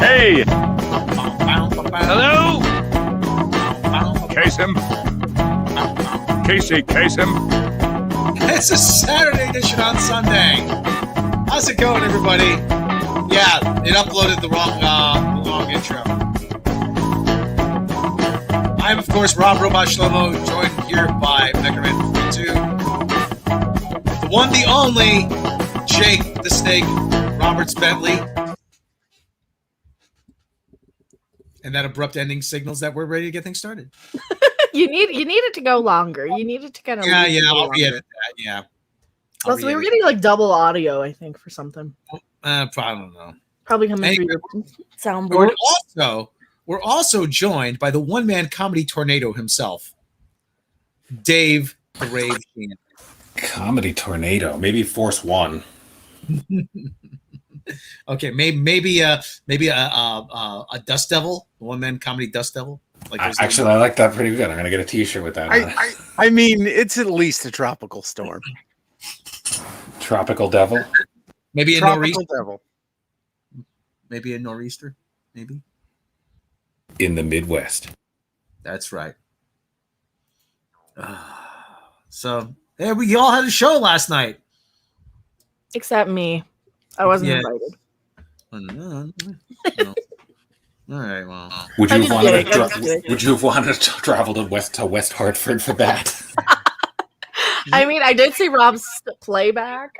Hey! Hello? Case him. Casey, case him. It's a Saturday edition on Sunday. How's it going, everybody? Yeah, it uploaded the wrong intro. I'm, of course, Rob Robot Shlomo, joined here by Meckerman 42. The one, the only, Jake the Snake Roberts Bentley. And that abrupt ending signals that we're ready to get things started. You need it to go longer. You need it to kind of I'll be at that. Yeah. Also, we were getting like double audio, I think, for something. I don't know. Probably coming through your soundboard. We're also joined by the one-man comedy tornado himself, Dave the Rave Sheehan. Comedy tornado, maybe Force One. Okay, maybe a Dust Devil, one-man comedy Dust Devil. I like that pretty good. I'm gonna get a T-shirt with that. I mean, it's at least a tropical storm. Tropical devil. Maybe a Tropical nor'easter. devil. Maybe a nor'easter. Maybe. In the Midwest. That's right. So we all had a show last night. Except me. I wasn't invited. No. All right, well. Would you have wanted to travel to West Hartford for that? I mean, I did see Rob's playback.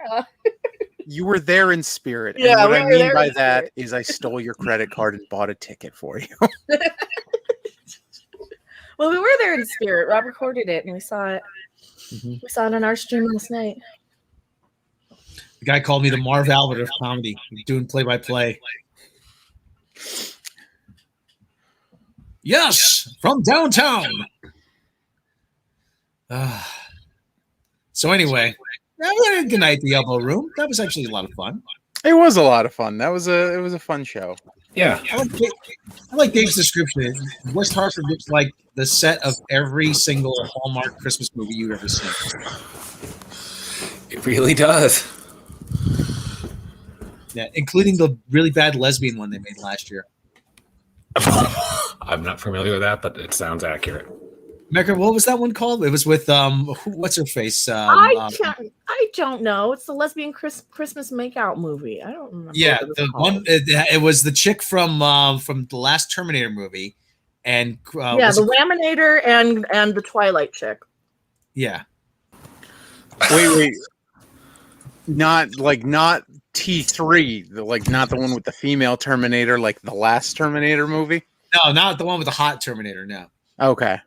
You were there in spirit. Yeah, and what I mean by that is I stole your credit card and bought a ticket for you. Well, we were there in spirit. Rob recorded it, and we saw it. Mm-hmm. We saw it on our stream last night. The guy called me the Marv Albert of comedy, doing play-by-play. Yes, from downtown. So anyway, we had a good night at the Elbow Room. That was actually a lot of fun. It was a lot of fun. It was a fun show. Yeah. I like Dave's description. West Hartford looks like the set of every single Hallmark Christmas movie you've ever seen. It really does. Yeah, including the really bad lesbian one they made last year. I'm not familiar with that, but it sounds accurate. Mecca, what was that one called? It was with what's her face? I don't know. It's the lesbian Christmas makeout movie. I don't remember. Yeah, the one. It was the chick from the last Terminator movie, and the Laminator and the Twilight chick. Yeah. Wait. Not T3, not the one with the female Terminator, like the last Terminator movie. No, not the one with the hot Terminator. No. Okay.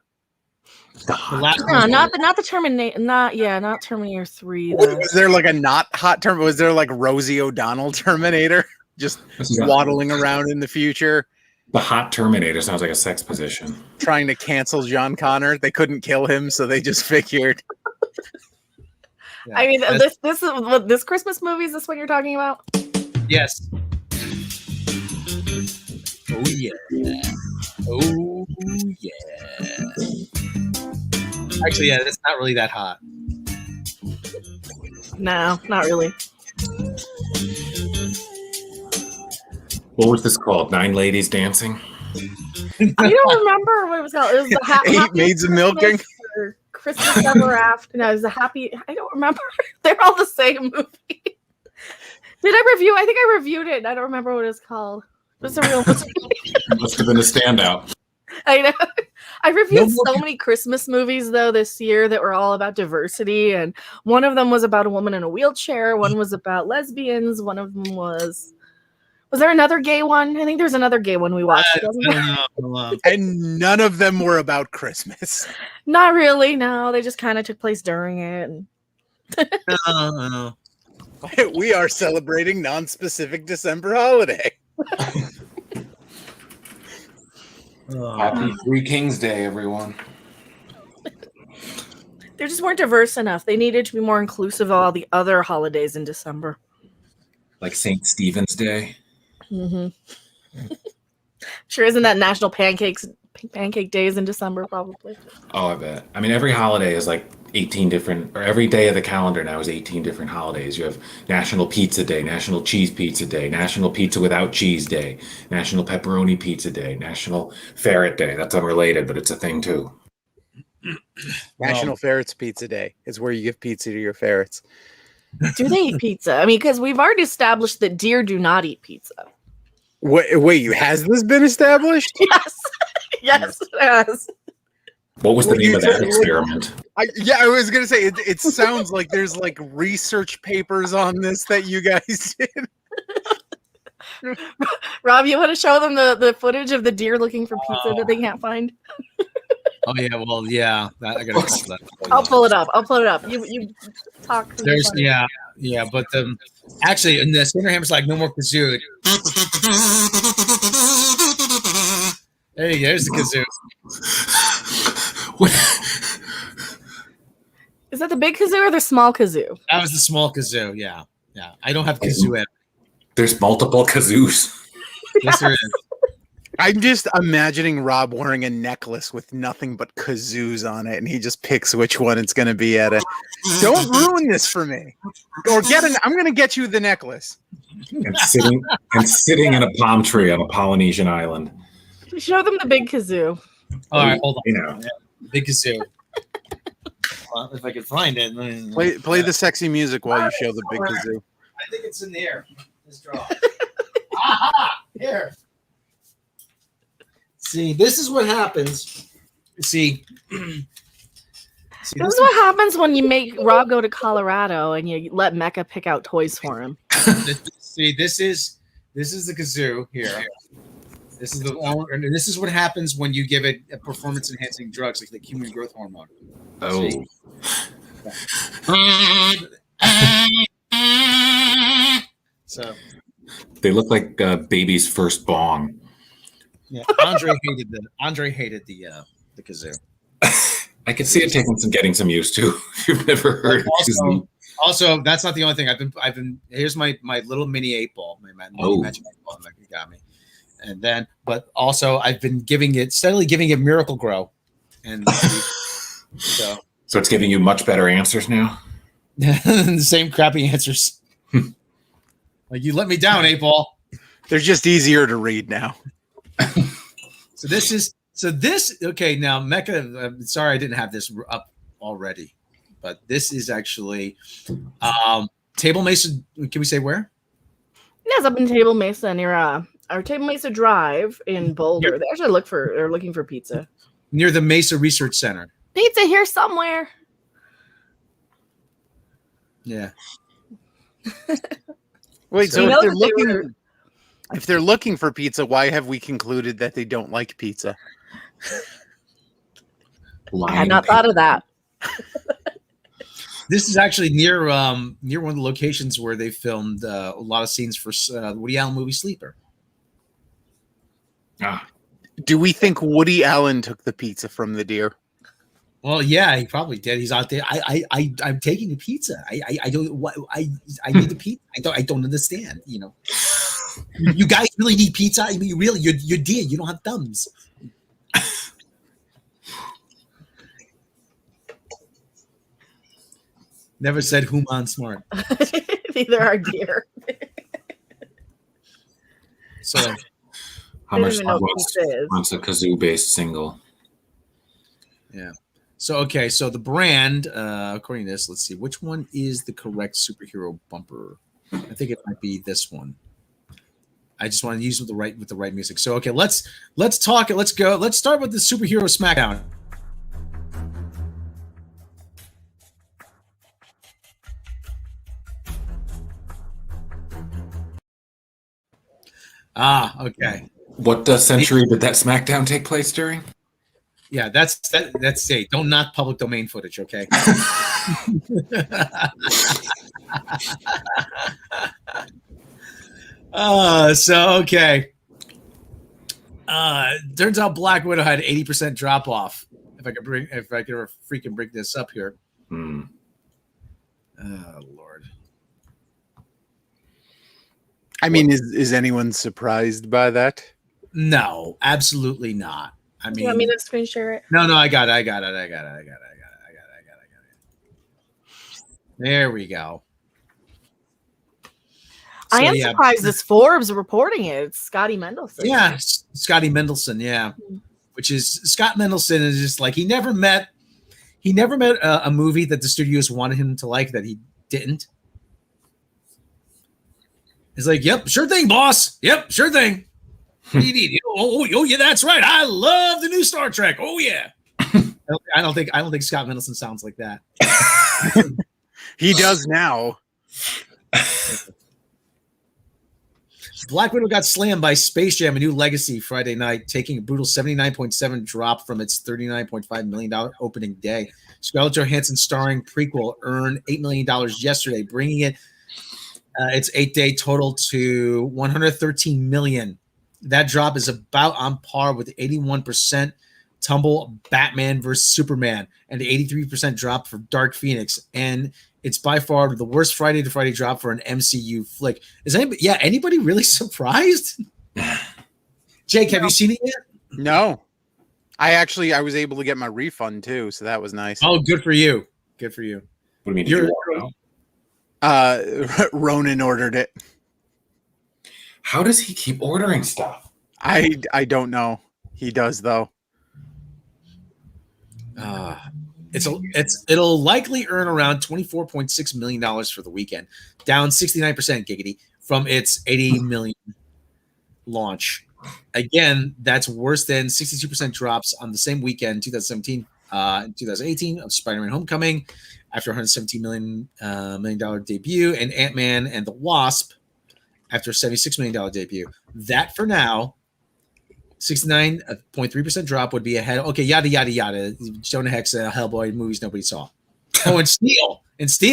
Not the Terminator. Not Terminator 3. Was there like a not hot Terminator? Was there like Rosie O'Donnell Terminator just waddling around in the future? The hot Terminator sounds like a sex position. Trying to cancel John Connor. They couldn't kill him, so they just figured. Yeah, I mean, this Christmas movie, is this what you're talking about? Yes. Oh yeah. Oh yeah. Actually, yeah, that's not really that hot. No, not really. What was this called? 9 Ladies Dancing? I don't remember what it was called. It was the Eight Maids of Milking. Christmas Ever After. No, it was a happy. I don't remember. They're all the same movie. Did I review? I think I reviewed it. I don't remember what it's called. It was a real movie. Must have been a standout. I know. I reviewed so many Christmas movies though this year that were all about diversity, and one of them was about a woman in a wheelchair. One was about lesbians. One of them was. Was there another gay one? I think there's another gay one we watched. And none of them were about Christmas. Not really, no. They just kind of took place during it. No. We are celebrating non-specific December holiday. Happy Three Kings Day, everyone. They just weren't diverse enough. They needed to be more inclusive of all the other holidays in December. Like St. Stephen's Day. Mm-hmm. Sure, isn't that National Pancake Days in December? Probably. Oh, I bet. I mean, every holiday is like 18 different, or every day of the calendar now is 18 different holidays. You have National Pizza Day, National Cheese Pizza Day, National Pizza Without Cheese Day, National Pepperoni Pizza Day, National Ferret Day. That's unrelated, but it's a thing too. National Ferrets Pizza Day is where you give pizza to your ferrets. Do they eat pizza? I mean, because we've already established that deer do not eat pizza. Wait, has this been established? Yes. Yes, it has. What was the name of that experiment? I was gonna say it sounds like there's like research papers on this that you guys did. Rob, you want to show them the footage of the deer looking for pizza that they can't find? Oh yeah, well yeah, I gotta pull that. I'll pull it up. You talk. There's yeah, but actually, in the Skinner Hammer's like no more kazoo. There you go. There's the kazoo. What? Is that the big kazoo or the small kazoo? That was the small kazoo. Yeah. I don't have kazoo at. There's multiple kazoos. Yes, there is. I'm just imagining Rob wearing a necklace with nothing but kazoos on it, and he just picks which one it's going to be at. Don't ruin this for me. Or I'm going to get you the necklace. And sitting in a palm tree on a Polynesian island. Show them the big kazoo. All right, hold on. You know. Big kazoo. Well, if I could find it. Play the sexy music while you show the big kazoo. I think it's in there. Let's draw. Aha! Here. See, this is what happens. See, this is what happens when you make Rob go to Colorado and you let Mecca pick out toys for him. See, this is the kazoo here. This is this is what happens when you give it a performance-enhancing drugs like the human growth hormone. Oh. So they look like baby's first bong. yeah, Andre hated the kazoo. I could see it getting some use to. If you've never heard Also, that's not the only thing. I've been. Here's my little mini 8-ball. My magic 8-ball that you got me. And then, but also I've been steadily giving it Miracle Grow, and so it's giving you much better answers now. the same crappy answers. Like you let me down, 8-ball. They're just easier to read now. Okay, now Mecca. I'm sorry I didn't have this up already, but this is actually Table Mesa. Can we say where? Yes, up in Table Mesa near our Table Mesa Drive in Boulder. They actually they're looking for pizza. Near the Mesa Research Center. Pizza here somewhere. Yeah. Wait, so if they're looking for pizza, why have we concluded that they don't like pizza? I had not thought of that. This is actually near one of the locations where they filmed a lot of scenes for the Woody Allen movie Sleeper. Do we think Woody Allen took the pizza from the deer? Well, yeah, he probably did. He's out there. I'm taking the pizza. I don't. I need the pizza. I don't understand. You know, you guys really need pizza. I mean, really, you're deer. You don't have thumbs. Never said human smart. Neither are deer. So, how much wants a kazoo-based single? Yeah. So, okay. So the brand, according to this, let's see. Which one is the correct superhero bumper? I think it might be this one. I just want to use with the right music. So, okay, let's talk it. Let's go. Let's start with the superhero smackdown. Okay. What century did that SmackDown take place during? Yeah, that's it. Don't knock public domain footage, okay? Okay. Turns out Black Widow had 80% drop off. If I could freaking bring this up here. Oh Lord. I mean, is anyone surprised by that? No, absolutely not. I mean, you want me to screen share it? No, I got it. There we go. I So, am yeah. surprised this Forbes reporting it. It's Scotty Mendelson. Yeah, Scotty Mendelson. Yeah, which is Scott Mendelson is just like he never met a movie that the studios wanted him to like that he didn't. He's like, "Yep, sure thing, boss. Yep, sure thing. What do you need? Oh, yeah, that's right. I love the new Star Trek. Oh yeah." I don't think Scott Mendelson sounds like that. He does now. Black Widow got slammed by Space Jam: A New Legacy Friday night, taking a brutal 79.7 drop from its $39.5 million opening day. Scarlett Johansson starring prequel earned $8 million yesterday, bringing it its 8-day total to $113 million. That drop is about on par with the 81% tumble Batman versus Superman and the 83% drop for Dark Phoenix. And it's by far the worst Friday to Friday drop for an MCU flick. Is anybody really surprised? Jake, have you seen it yet? No. I was able to get my refund too, so that was nice. Oh, good for you. Good for you. What do you mean? Did you order it? Ronan ordered it. How does he keep ordering stuff? I don't know. He does though. It'll likely earn around $24.6 million for the weekend, down 69% giggity from its $80 million launch. Again, that's worse than 62% drops on the same weekend, 2017 and 2018 of Spider-Man: Homecoming, after $117 million debut, and Ant-Man and the Wasp after a $76 million debut. That for now. 69.3% drop would be ahead. Okay, yada yada yada. Jonah Hex, Hellboy movies nobody saw. Oh, and Steel.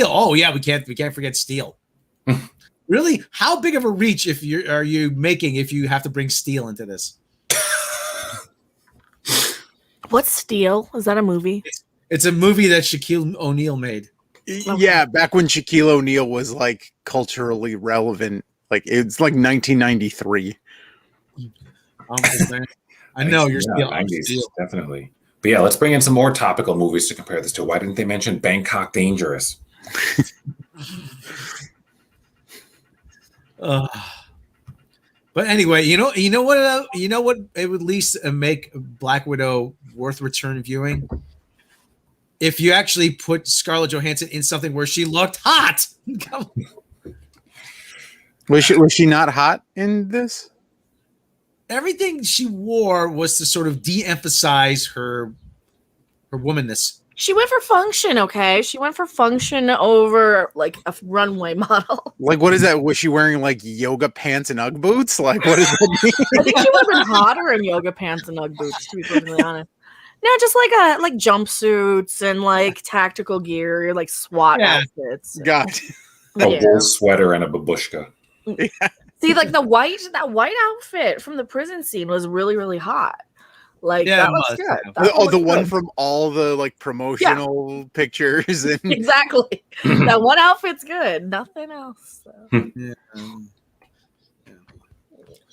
Oh yeah, we can't forget Steel. Really, how big of a reach are you making if you have to bring Steel into this? What's Steel? Is that a movie? It's a movie that Shaquille O'Neal made. Yeah, back when Shaquille O'Neal was like culturally relevant. Like it's like 1993. I know you're still 90s, definitely. But yeah, let's bring in some more topical movies to compare this to. Why didn't they mention Bangkok Dangerous? But anyway, you know what it would at least make Black Widow worth return viewing if you actually put Scarlett Johansson in something where she looked hot. Was she not hot in this? Everything she wore was to sort of de-emphasize her womanness. She went for function, okay? She went for function over like a runway model. Like, what is that? Was she wearing like yoga pants and Ugg boots? Like, what does that mean? I think she would have been hotter in yoga pants and Ugg boots, to be perfectly honest. No, just like jumpsuits and like tactical gear, like SWAT outfits. God. A wool sweater and a babushka. Yeah. See, like that white outfit from the prison scene was really, really hot. Like that looks good. The one from all the like promotional pictures and exactly. That one outfit's good. Nothing else. So. Yeah.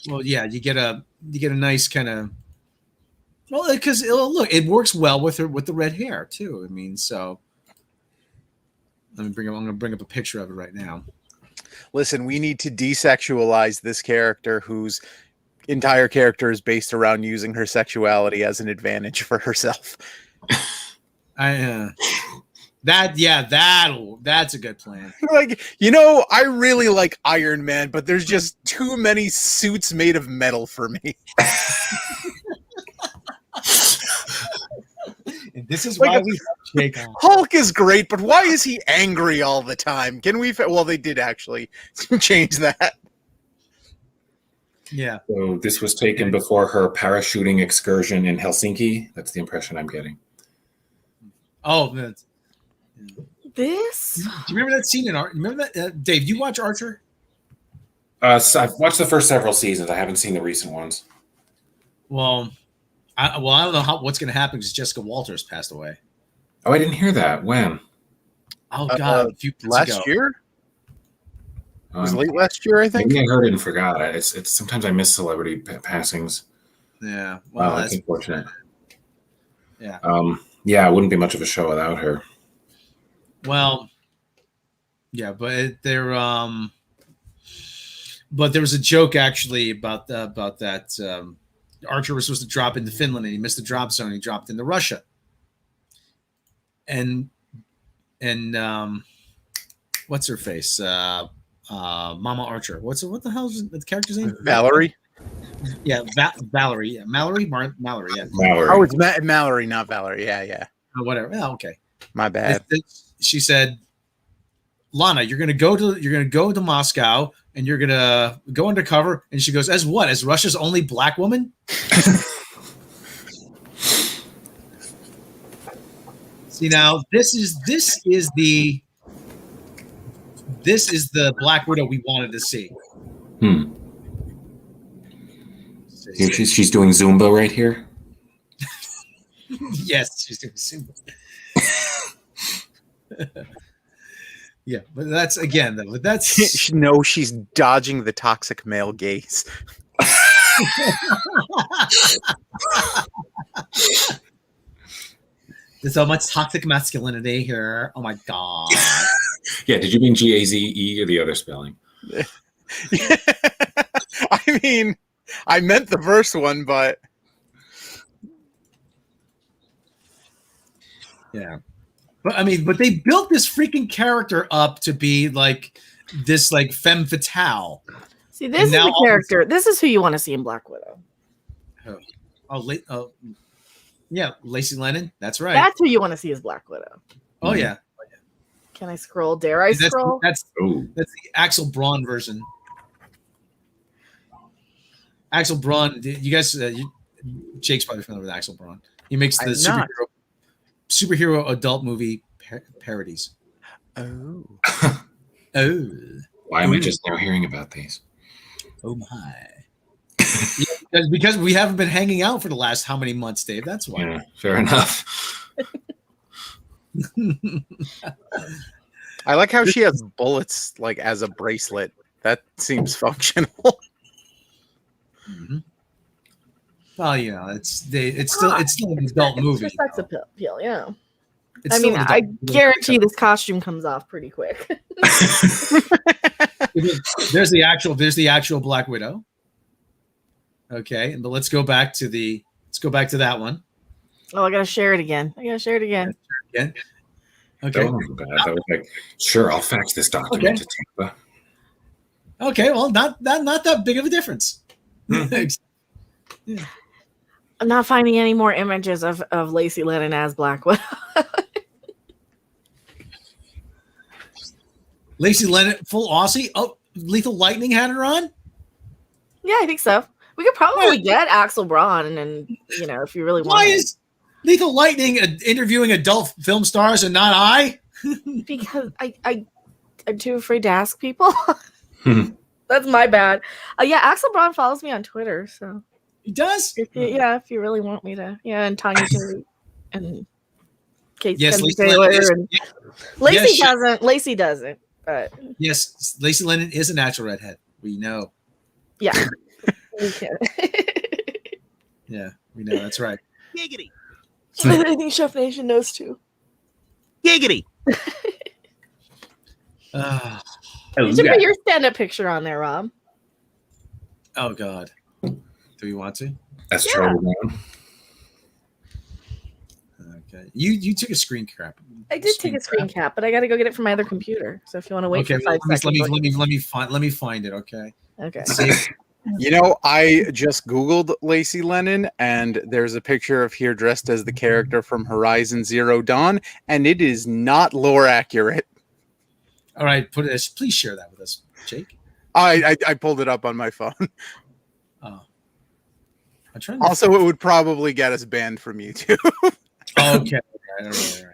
Well, yeah, you get a nice kind of because look, it works well with the red hair too. I mean, so I'm going to bring up a picture of it right now. Listen, we need to desexualize this character whose entire character is based around using her sexuality as an advantage for herself. That's a good plan. Like, I really like Iron Man, but there's just too many suits made of metal for me. And this is why we have Jake on. Hulk is great, but why is he angry all the time? Can we? Well, they did actually change that. Yeah. So this was taken before her parachuting excursion in Helsinki. That's the impression I'm getting. Oh, this. Do you remember that scene in Archer? Remember that, Dave? Do you watch Archer? So I've watched the first several seasons. I haven't seen the recent ones. Well, I don't know what's going to happen because Jessica Walters passed away. Oh, I didn't hear that. When? Oh God, a few months last ago. year. It was late last year, I think. Maybe I heard it and forgot. It's sometimes I miss celebrity passings. Yeah. Well, that's unfortunate. Yeah. Yeah, it wouldn't be much of a show without her. Well, Yeah, but but there was a joke actually about that. Archer was supposed to drop into Finland and he missed the drop zone. He dropped into Russia, and what's her face? Mama Archer. What the hell is the character's name? Valerie. Yeah, Valerie. Yeah, Mallory. Mallory. Yeah. Mallory. Oh, it's Mallory, not Valerie. Yeah. Oh, whatever. Oh, okay. My bad. She said, Lana, you're gonna go to Moscow and you're gonna go undercover. And she goes, as what? As Russia's only black woman? See, now this is the Black Widow we wanted to see. Here she's doing Zumba right here. Yes, she's doing Zumba. Yeah, but that's again though. But that's no, she's dodging the toxic male gaze. There's so much toxic masculinity here. Oh my god. Yeah, did you mean Gaze or the other spelling? I mean, I meant the first one, but yeah. But I mean, but they built this freaking character up to be like this like femme fatale. See, this is the character. This is who you want to see in Black Widow. Yeah, Lacey Lennon. That's right. That's who you want to see as Black Widow. Oh yeah. Can I scroll? Dare I scroll? That's the Axel Braun version. Axel Braun. You guys, Jake's probably familiar with Axel Braun. He makes the superhero adult movie parodies. Oh. Oh. Why am I just now hearing about these? Oh my. Yeah, because we haven't been hanging out for the last how many months, Dave? That's why. Yeah, fair enough. I like how she has bullets like as a bracelet. That seems functional. Mm-hmm. Well, you know, it's still an adult movie. It's for sex appeal, yeah. I mean, I guarantee this costume comes off pretty quick. There's the actual Black Widow. Okay, but let's go back to that one. Oh, I gotta share it again. Again. Okay. I was like, sure, I'll fax this document to Tampa. Okay, well, not that big of a difference. Yeah. I'm not finding any more images of Lacey Lennon as Black Widow. Lacey Lennon, full Aussie. Oh, Lethal Lightning had her on? Yeah, I think so. We could probably get Axel Braun, and if you really want. Why is Lethal Lightning interviewing adult film stars and not I? Because I'm too afraid to ask people. That's my bad. Yeah, Axel Braun follows me on Twitter, so he does. If you really want me to, and Tanya Tate and Kate Taylor, and Lacey doesn't. Lacey doesn't. But yes, Lacey Lennon is a natural redhead. We know. Yeah. We can. Yeah, we know. That's right. Giggity. I think Chef Nation knows too. Giggity. You should put your stand-up picture on there, Rob. Oh God. Do we want to? That's Charlie Brown. Okay. You took a screen cap. I did take a screen cap, but I got to go get it from my other computer. So if you want to wait for 5 seconds, let me find it. Okay. Okay. I just Googled Lacey Lennon, and there's a picture of her dressed as the character from Horizon Zero Dawn, and it is not lore accurate. All right, please share that with us, Jake. I pulled it up on my phone. Oh. Also, it would probably get us banned from YouTube. Okay. All right.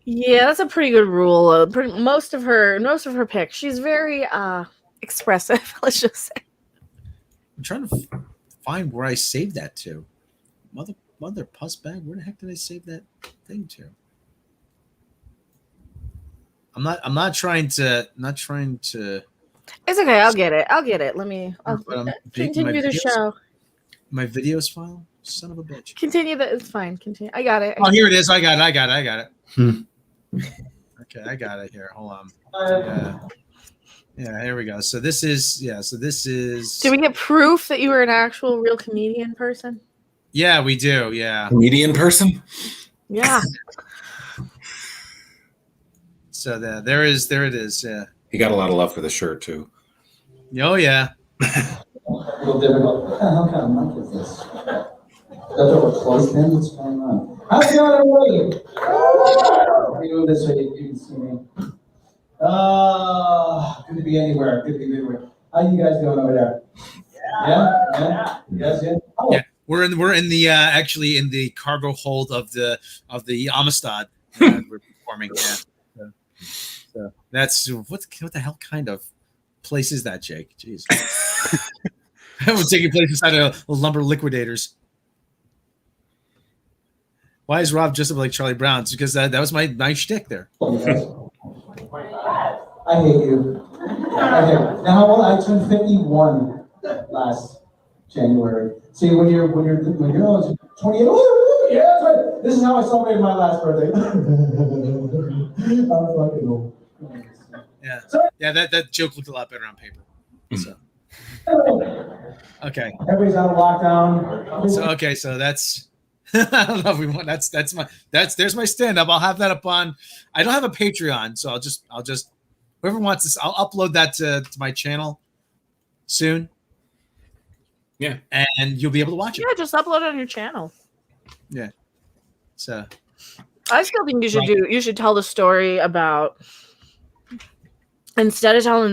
Yeah, that's a pretty good rule. Most of her pics, she's very expressive. Let's just say. I'm trying to find where I saved that to. Mother puss bag. Where the heck did I save that thing to? I'm not trying to. It's okay. I'll get it. I'll continue the show. My videos file. Son of a bitch. Continue that. It's fine. Continue. I got it. Here it is. I got it. Okay, I got it here. Hold on. Yeah, here we go. So this is Do we get proof that you were an actual real comedian person? Yeah, we do. Yeah. Comedian person? Yeah. So there it is. Yeah. He got a lot of love for the shirt too. Oh yeah. A little difficult. How kind of mic is this? That's over close then? What's going on? How's it going, everybody? Let me move this way you can see me. Good to be anywhere. Good to be everywhere. How you guys doing over there? Yeah? Yes, yeah? Oh. Yeah. We're in the actually in the cargo hold of the Amistad. We're performing. Yeah. So that's what the hell kind of place is that, Jake? Jeez. We're taking place inside a lumber liquidators. Why is Rob dressed up like Charlie Brown? It's because that was my shtick there. I hate you. Okay. Now how old? I turned 51 last January. See, when you're 28, oh, yeah, that's right. This is how I celebrated my last birthday. I'm fucking old. Yeah. Yeah, that joke looked a lot better on paper. So. Okay. Everybody's out of lockdown. So that's I don't know if we want there's my stand-up. I'll have that up on. I don't have a Patreon, so I'll just whoever wants this, I'll upload that to my channel soon. Yeah. And you'll be able to watch it. Yeah, just upload it on your channel. Yeah. So I still think you should tell the story about, instead of telling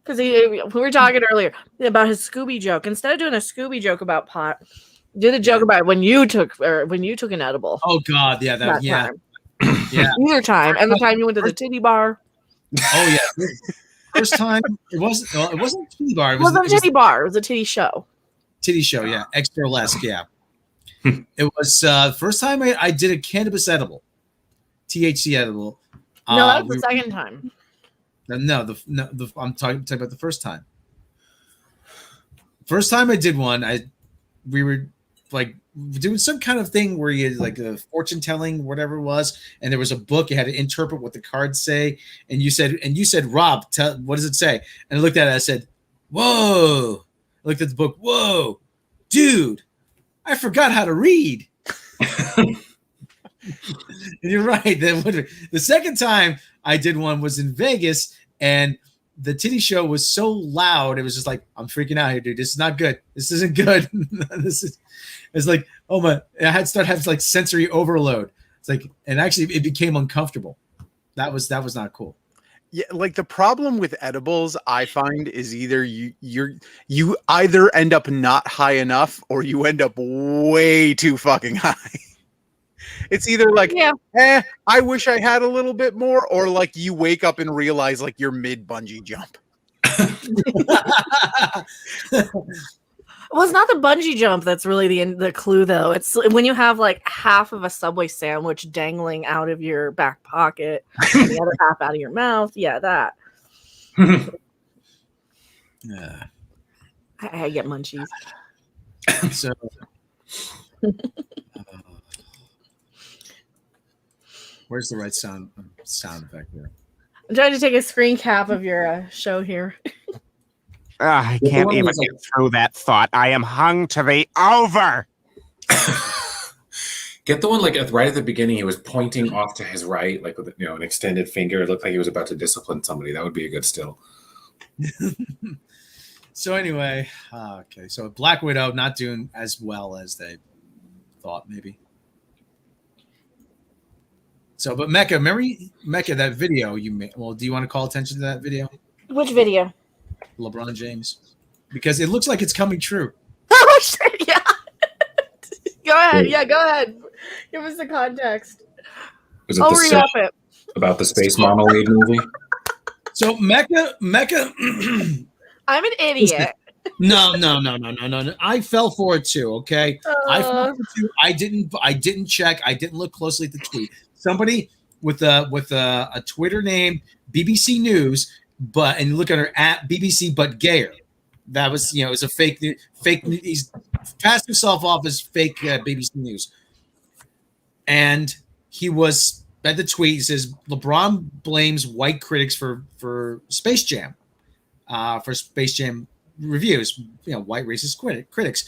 because we were talking earlier about his Scooby joke. Instead of doing a Scooby joke about pot, do the joke about when you took an edible. Oh God, yeah, that yeah. time. Yeah. Either time. And the time you went to the titty bar. Oh yeah. First time it wasn't a titty bar. It wasn't a titty bar, it was a titty show. Titty show, yeah. Extra-lesque, yeah. It was first time I did a cannabis edible. THC edible. No, that was the second time. No, I'm talking about the first time. First time I did one, we were like doing some kind of thing where you had like a fortune telling, whatever it was, and there was a book. You had to interpret what the cards say, and you said, Rob, what does it say? And I looked at it. I said, whoa. I looked at the book. Whoa, dude, I forgot how to read. And you're right. The second time I did one was in Vegas, and the titty show was so loud. It was just like, I'm freaking out here, dude. This is not good. This isn't good. It's like, oh my, I had started having like sensory overload. It's like, and actually it became uncomfortable. That was not cool. Yeah, like the problem with edibles, I find, is either you either end up not high enough or you end up way too fucking high. It's either like, I wish I had a little bit more, or like you wake up and realize like you're mid bungee jump. Well, it's not the bungee jump that's really the clue, though. It's when you have like half of a Subway sandwich dangling out of your back pocket, and the other half out of your mouth. Yeah, that. Yeah. I get munchies. So. Where's the right sound effect here? I'm trying to take a screen cap of your show here. I can't even get through that thought. I am hung to the over. Get the one like right at the beginning. He was pointing off to his right, like with an extended finger. It looked like he was about to discipline somebody. That would be a good still. So anyway, okay. So Black Widow not doing as well as they thought, maybe. So, but Mecca, remember Mecca, that video you made? Well, do you want to call attention to that video? Which video? LeBron James, because it looks like it's coming true. Oh shit! Yeah. Go ahead. Yeah, go ahead. Give us the context. Was it I'll read up it. About the Space Marmalade movie? So Mecca. I'm an idiot. No. I fell for it too. Okay, I fell for it too. I didn't check. I didn't look closely at the tweet. Somebody with a Twitter name BBC News, and you look at her at BBC but gayer. That was it was a fake news. He's passed himself off as fake BBC News, and he was read the tweet. It says LeBron blames white critics for Space Jam, for Space Jam reviews. White racist critics.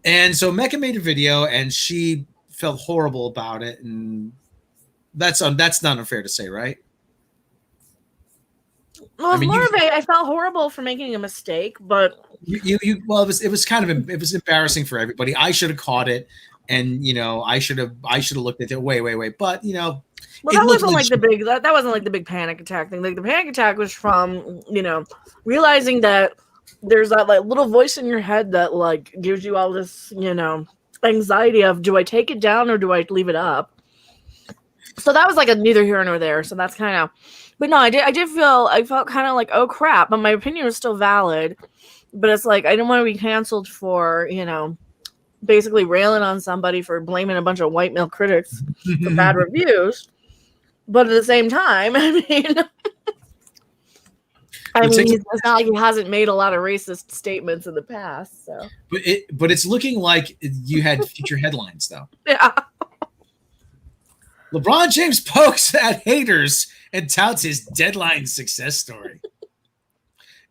And so Mecca made a video, and she felt horrible about it, and that's not unfair to say, right? Well, I felt horrible for making a mistake, but it was embarrassing for everybody. I should have caught it, and I should have looked at it. Wait, but well, that wasn't like the big panic attack thing. Like the panic attack was from realizing that there's that like little voice in your head that like gives you all this anxiety of, do I take it down or do I leave it up? So that was like a neither here nor there. So that's kind of, but no, I felt kind of like, oh crap, but my opinion was still valid. But it's like I didn't want to be canceled for basically railing on somebody for blaming a bunch of white male critics for bad reviews. But at the same time, it's not like he hasn't made a lot of racist statements in the past. So, but it's looking like you had future headlines though. Yeah. LeBron James pokes at haters and touts his deadline success story.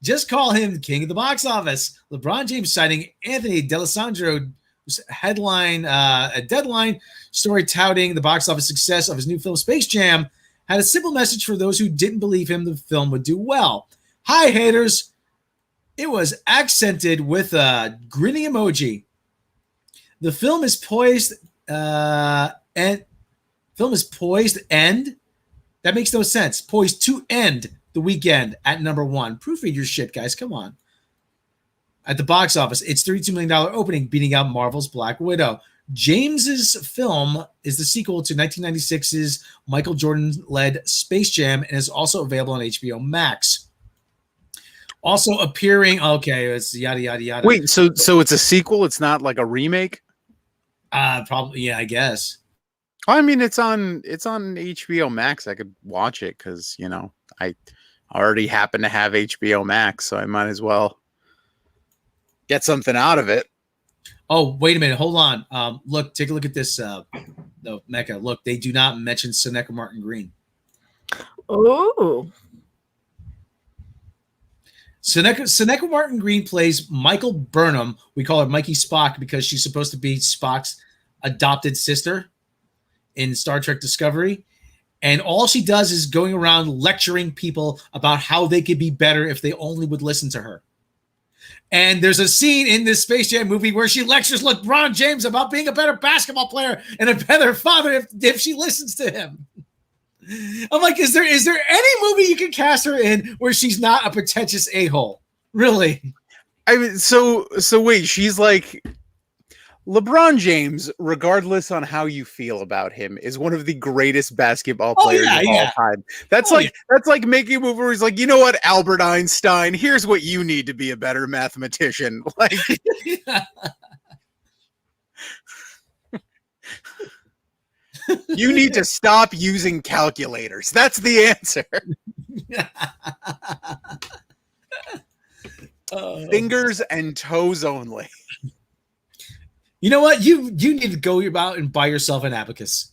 Just call him king of the box office. LeBron James citing Anthony D'Alessandro's headline, a deadline story touting the box office success of his new film Space Jam, had a simple message for those who didn't believe him the film would do well. Hi, haters. It was accented with a grinning emoji. The film is poised end. That makes no sense. Poised to end the weekend at number 1. Proofread your shit, guys. Come on. At the box office, it's $32 million opening, beating out Marvel's Black Widow. James's film is the sequel to 1996's Michael Jordan-led Space Jam and is also available on HBO Max. Also appearing, it's yada yada yada. Wait, so it's a sequel? It's not like a remake? Probably, yeah, I guess. I mean, it's on HBO Max. I could watch it because I already happen to have HBO Max, so I might as well get something out of it. Oh, wait a minute, hold on. Look, take a look at this. The Mecca. Look, they do not mention Sonequa Martin Green. Oh. Sonequa Martin Green plays Michael Burnham. We call her Mikey Spock because she's supposed to be Spock's adopted sister in Star Trek Discovery. And all she does is going around lecturing people about how they could be better if they only would listen to her. And there's a scene in this Space Jam movie where she lectures LeBron James about being a better basketball player and a better father if she listens to him. I'm like, is there any movie you can cast her in where she's not a pretentious a-hole? Really? I mean, so wait, she's like LeBron James, regardless on how you feel about him, is one of the greatest basketball players of all time. That's like making a movie where he's like, you know what, Albert Einstein, here's what you need to be a better mathematician. Like, you need to stop using calculators. That's the answer. Fingers and toes only. You know what? You need to go out and buy yourself an abacus.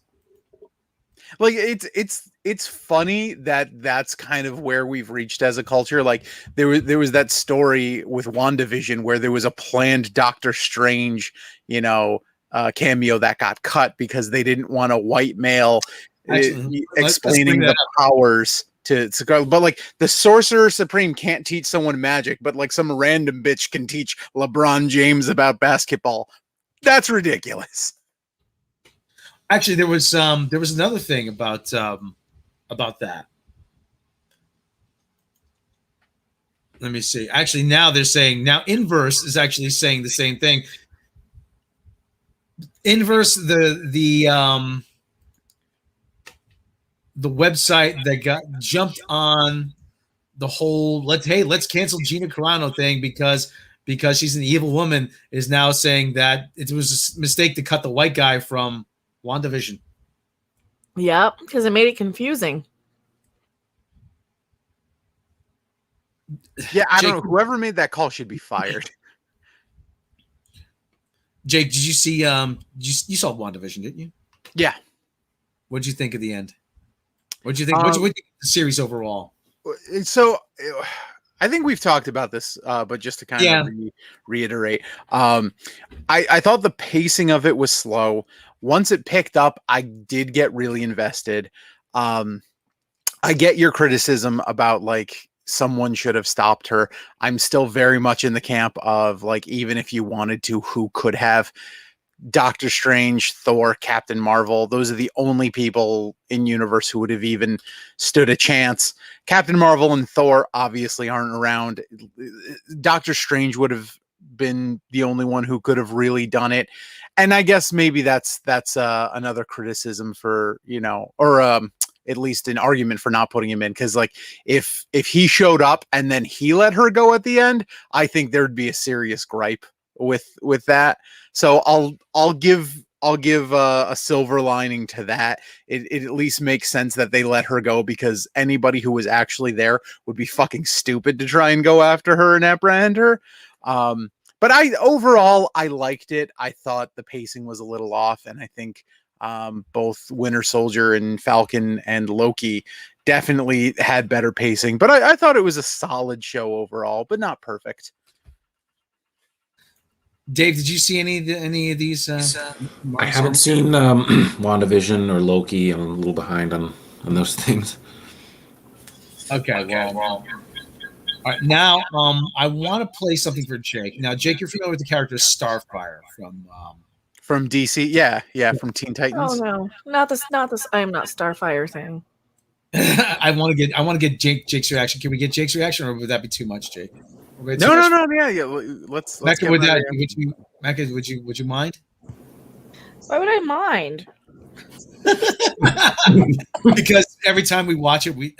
Like it's funny that that's kind of where we've reached as a culture. Like there was that story with WandaVision where there was a planned Doctor Strange, cameo that got cut because they didn't want a white male explaining the powers to go. But like the Sorcerer Supreme can't teach someone magic, but like some random bitch can teach LeBron James about basketball. That's ridiculous. Actually, there was another thing about that. Let me see. Actually, now they're saying Inverse is actually saying the same thing. Inverse, the website that got jumped on the whole let's cancel Gina Carano thing because she's an evil woman, is now saying that it was a mistake to cut the white guy from WandaVision. Yep, because it made it confusing. Yeah, I don't know. Whoever made that call should be fired. Jake, did you see? You saw WandaVision, didn't you? Yeah. What did you think of the end? What do you think? What do you think of the series overall? So I think we've talked about this, but just to kind of reiterate, I thought the pacing of it was slow. Once it picked up, I did get really invested. I get your criticism about like someone should have stopped her. I'm still very much in the camp of like, even if you wanted to, who could have? Doctor Strange, Thor, Captain Marvel. Those are the only people in universe who would have even stood a chance. Captain Marvel and Thor obviously aren't around. Doctor Strange would have been the only one who could have really done it. And I guess maybe that's another criticism for, or at least an argument for not putting him in. Cause like if he showed up and then he let her go at the end, I think there'd be a serious gripe with that. So I'll give a silver lining to that. It at least makes sense that they let her go, because anybody who was actually there would be fucking stupid to try and go after her and apprehend her. But overall I liked it. I thought the pacing was a little off, and I think both Winter Soldier and Falcon and Loki definitely had better pacing. But I thought it was a solid show overall, but not perfect. Dave, did you see any of these? I haven't seen WandaVision or Loki. I'm a little behind on those things. Okay, well, all right. Now, I want to play something for Jake. Now, Jake, you're familiar with the character Starfire from DC, yeah, from Teen Titans. Oh no, not this. I am not Starfire thing. I want to get Jake's reaction. Can we get Jake's reaction, or would that be too much, Jake? No. Yeah. Let's Mecca, would you mind? Why would I mind? Because every time we watch it, we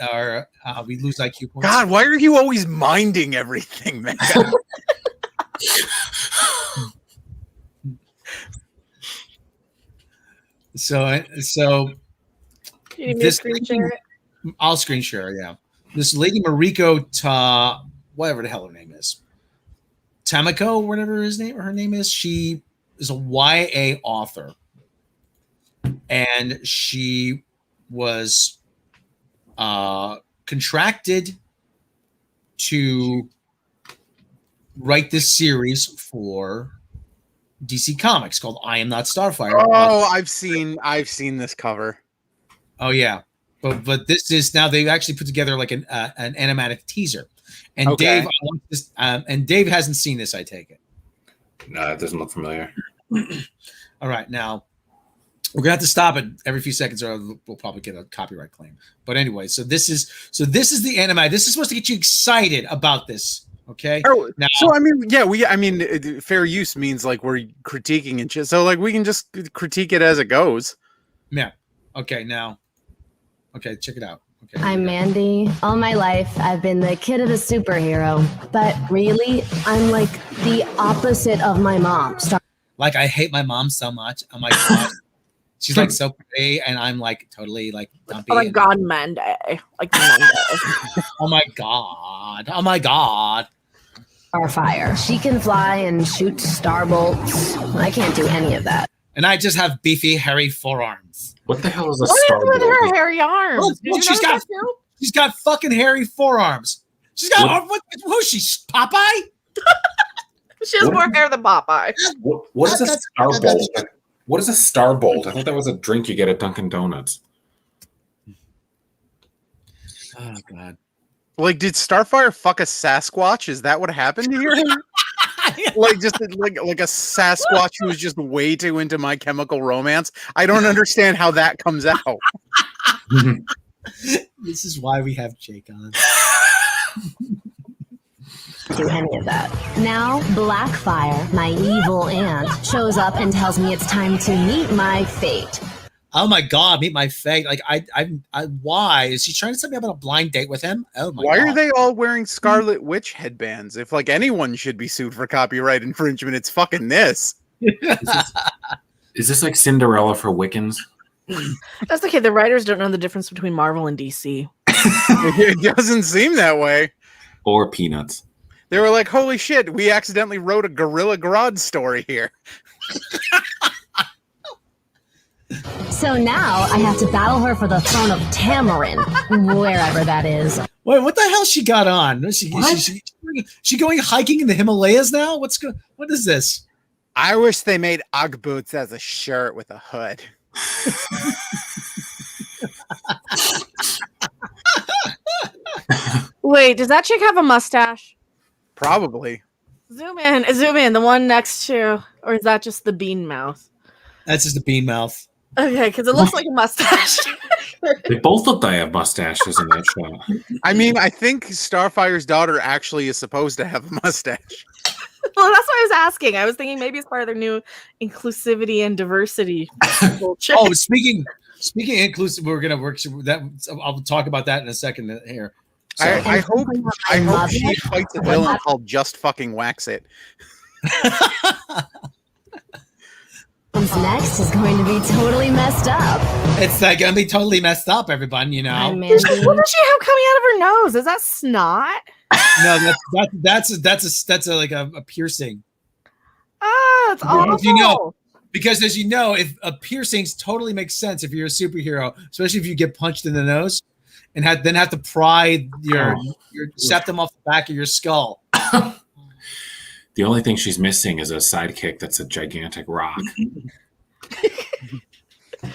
lose IQ points. God, why are you always minding everything, Mecca? So you need me to screen share it? I'll screen share. Yeah, this lady Mariko whatever the hell her name is, Tamako, whatever her name is. She is a YA author, and she was contracted to write this series for DC Comics called I Am Not Starfire. Oh, I've seen this cover. Oh yeah, but this is now they've actually put together like an animatic teaser. And okay. Dave, I want this, and Dave hasn't seen this, I take it. No, it doesn't look familiar. All right, now we're gonna have to stop it every few seconds, or we'll probably get a copyright claim. But anyway, so this is the anime. This is supposed to get you excited about this. Okay. Oh, now, so I mean, fair use means like we're critiquing and shit. So like we can just critique it as it goes. Yeah. Okay. Now. Okay. Check it out. Okay. I'm Mandy. All my life, I've been the kid of a superhero, but really, I'm like the opposite of my mom. Like, I hate my mom so much. Oh my god, she's like so pretty, and I'm like totally like dumpy. Oh my god, Mandy! Like Monday. Oh my god! Oh my god! Starfire. She can fly and shoot star bolts. I can't do any of that. And I just have beefy, hairy forearms. What the hell is a What star is with bolt? her hairy arms? Look, she's got fucking hairy forearms. She's got who's she? Popeye? She has more hair than Popeye. What is a star bolt? What is a star bolt? I thought that was a drink you get at Dunkin' Donuts. Oh god. Like, did Starfire fuck a Sasquatch? Is that what happened here? Like just like a Sasquatch who was just way too into My Chemical Romance. I don't understand how that comes out. This is why we have Jake on. Do any of that. Now, Blackfire, my evil aunt, shows up and tells me it's time to meet my fate. Oh my god, meet my fate! Like I why is she trying to set me up on a blind date with him? Oh my Why god. are they all wearing Scarlet Witch headbands? If like anyone should be sued for copyright infringement, it's fucking this. Is this like Cinderella for Wiccans? That's okay. The writers don't know the difference between Marvel and DC. It doesn't seem that way. Or Peanuts? They were like, "Holy shit, we accidentally wrote a Gorilla Grodd story here." So now I have to battle her for the throne of Tamarin, wherever that is. Wait, what the hell she got on? She going hiking in the Himalayas now? What is this? I wish they made Ugg boots as a shirt with a hood. Wait, does that chick have a mustache? Probably. Zoom in. The one next to, or is that just the bean mouth? That's just a bean mouth. Okay, because it looks like a mustache. They both look like they have mustaches in that shot. I mean, I think Starfire's daughter actually is supposed to have a mustache. Well, that's what I was asking. I was thinking maybe it's part of their new inclusivity and diversity. bullshit. Oh, speaking of inclusive, we're gonna work that. I'll talk about that in a second here. So, I hope she fights a villain called Just Fucking Wax It. What's next is going to be totally messed up. it's like gonna be totally messed up, everyone. You know. I'm What does she have coming out of her nose? Is that snot? No, that's like a piercing. Ah, it's awful. You know, because as you know, if a piercings totally makes sense if you're a superhero, especially if you get punched in the nose and have to pry your septum off the back of your skull. The only thing she's missing is a sidekick that's a gigantic rock.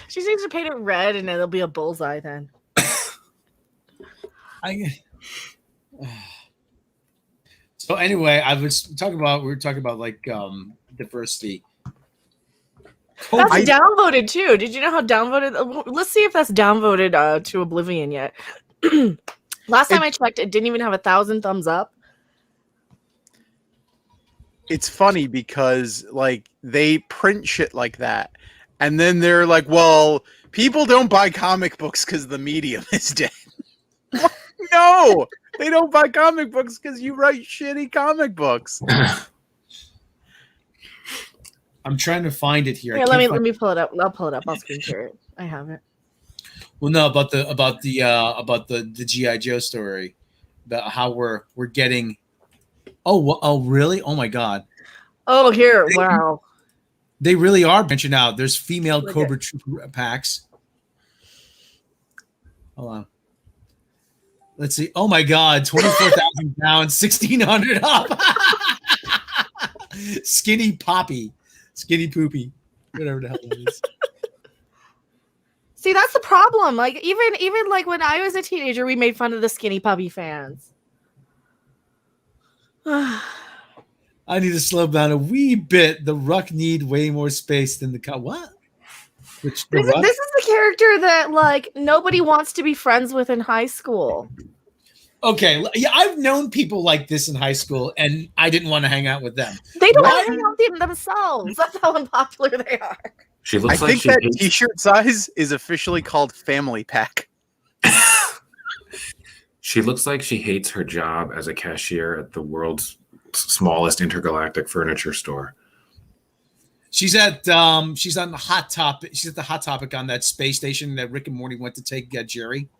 She needs to paint it red, and it'll be a bullseye then. So anyway, we were talking about like diversity. That's downvoted too. Did you know how downvoted? Let's see if that's downvoted to oblivion yet. Last time I checked, it didn't even have 1,000 thumbs up. It's funny because like they print shit like that, and then they're like, "Well, people don't buy comic books because the medium is dead." No, they don't buy comic books because you write shitty comic books. I'm trying to find it here. Yeah, let me pull it up. I'll pull it up. I'll screen share it. I have it. Well, no, about the GI Joe story, about how we're getting. Oh, really? Oh my God! Oh, here! Wow. They really are branching out. There's female Cobra Trooper packs. Hold on. Let's see. Oh my God! 24,000 down, 1,600 up. Skinny Poppy, Skinny Poopy, whatever the hell it is. See, that's the problem. Like even like when I was a teenager, we made fun of the Skinny Puppy fans. I need to slow down a wee bit. The Ruck need way more space than the what? This is the character that like nobody wants to be friends with in high school. Okay, yeah, I've known people like this in high school, and I didn't want to hang out with them. They don't want to hang out with them themselves. That's how unpopular they are. She looks I like think that T-shirt size is officially called Family Pack. She looks like she hates her job as a cashier at the world's smallest intergalactic furniture store. She's on the Hot Topic. She's at the Hot Topic on that space station that Rick and Morty went to take Jerry.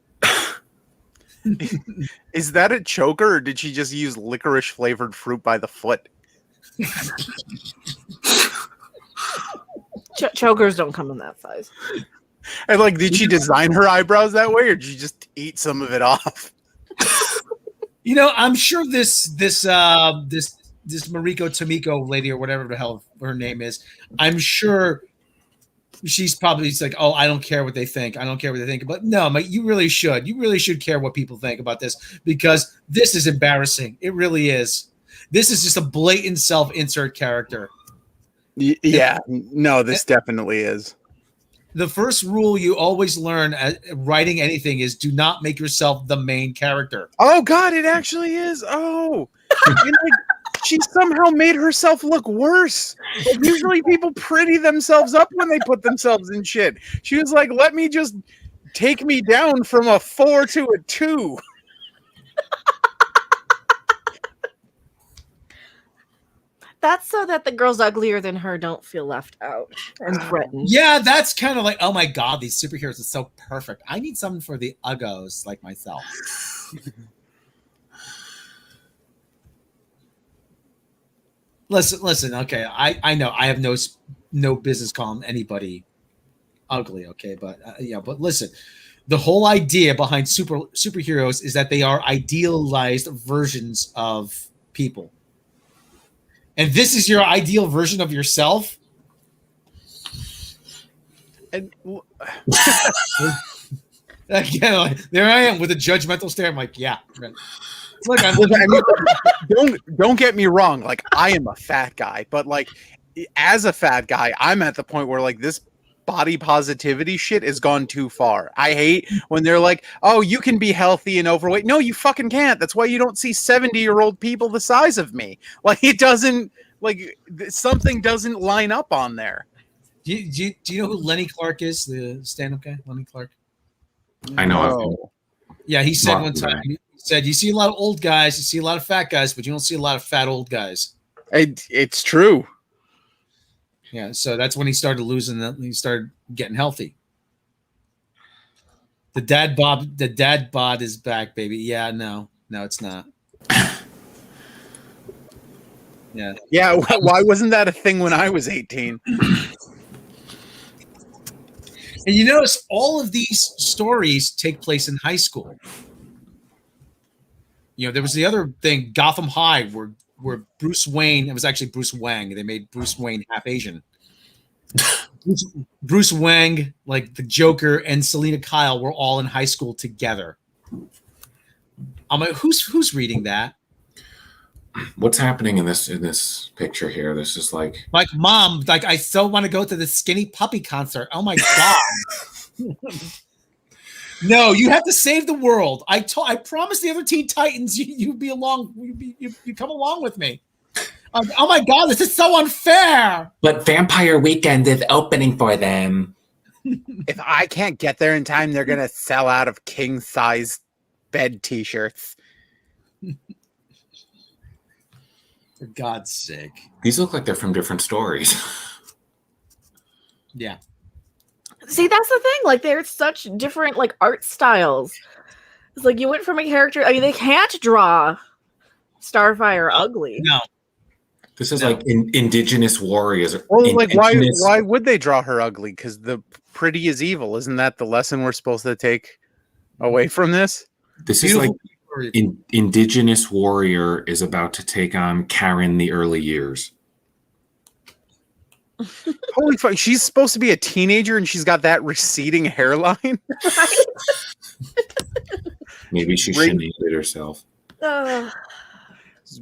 Is that a choker, or did she just use licorice flavored fruit by the foot? Chokers don't come in that size. And like, did she design her eyebrows that way, or did she just eat some of it off? You know, I'm sure this Mariko Tamiko lady, or whatever the hell her name is, I'm sure she's probably like, oh, I don't care what they think. I don't care what they think. But no, you really should. You really should care what people think about this, because this is embarrassing. It really is. This is just a blatant self-insert character. Yeah, no, this definitely is. The first rule you always learn at writing anything is do not make yourself the main character. Oh God, it actually is. Oh, she somehow made herself look worse. Like, usually people pretty themselves up when they put themselves in shit. She was like, let me just take me down from a 4 to a 2. That's so that the girls uglier than her don't feel left out and threatened. Yeah, that's kind of like, oh my God, these superheroes are so perfect. I need something for the uggos like myself. Listen. Okay, I know I have no business calling anybody ugly. Okay, but but listen, the whole idea behind superheroes is that they are idealized versions of people, and this is your ideal version of yourself. And Again, like, there I am with a judgmental stare. I'm like, yeah. Right. Look, don't get me wrong. Like, I am a fat guy, but like, as a fat guy, I'm at the point where like this body positivity shit has gone too far. I hate when they're like, "Oh, you can be healthy and overweight." No, you fucking can't. That's why you don't see 70-year-old people the size of me. Like, it doesn't. Like, something doesn't line up on there. Do you know who Lenny Clark is? The stand-up guy, Lenny Clark. I know. No. Yeah, he said Mark, one time. He said, "You see a lot of old guys, you see a lot of fat guys, but you don't see a lot of fat old guys." It's true. Yeah, so that's when he started losing them. He started getting healthy. The dad bod is back, baby. Yeah, no, it's not. Yeah. Yeah, why wasn't that a thing when I was 18? And you notice all of these stories take place in high school. You know, there was the other thing, Gotham High, where Bruce Wayne, it was actually Bruce Wang. They made Bruce Wayne half Asian. Bruce Wang, like the Joker, and Selena Kyle were all in high school together. I'm like, who's reading that? What's happening in this picture here? This is like Mom, like I still want to go to the Skinny Puppy concert. Oh my god. No, you have to save the world. I promised the other Teen Titans you'd be along. You come along with me. Oh my god, this is so unfair. But Vampire Weekend is opening for them. If I can't get there in time, they're gonna sell out of king size bed t-shirts. For God's sake. These look like they're from different stories. Yeah. See, that's the thing. Like, there's such different like art styles. It's like you went from a character. I mean, they can't draw Starfire ugly. No. This is like indigenous warriors. Well, like why would they draw her ugly? Because the pretty is evil. Isn't that the lesson we're supposed to take away from this? This is like indigenous warrior is about to take on Karen the early years. Holy fuck! She's supposed to be a teenager, and she's got that receding hairline. Maybe she shouldn't eat it herself.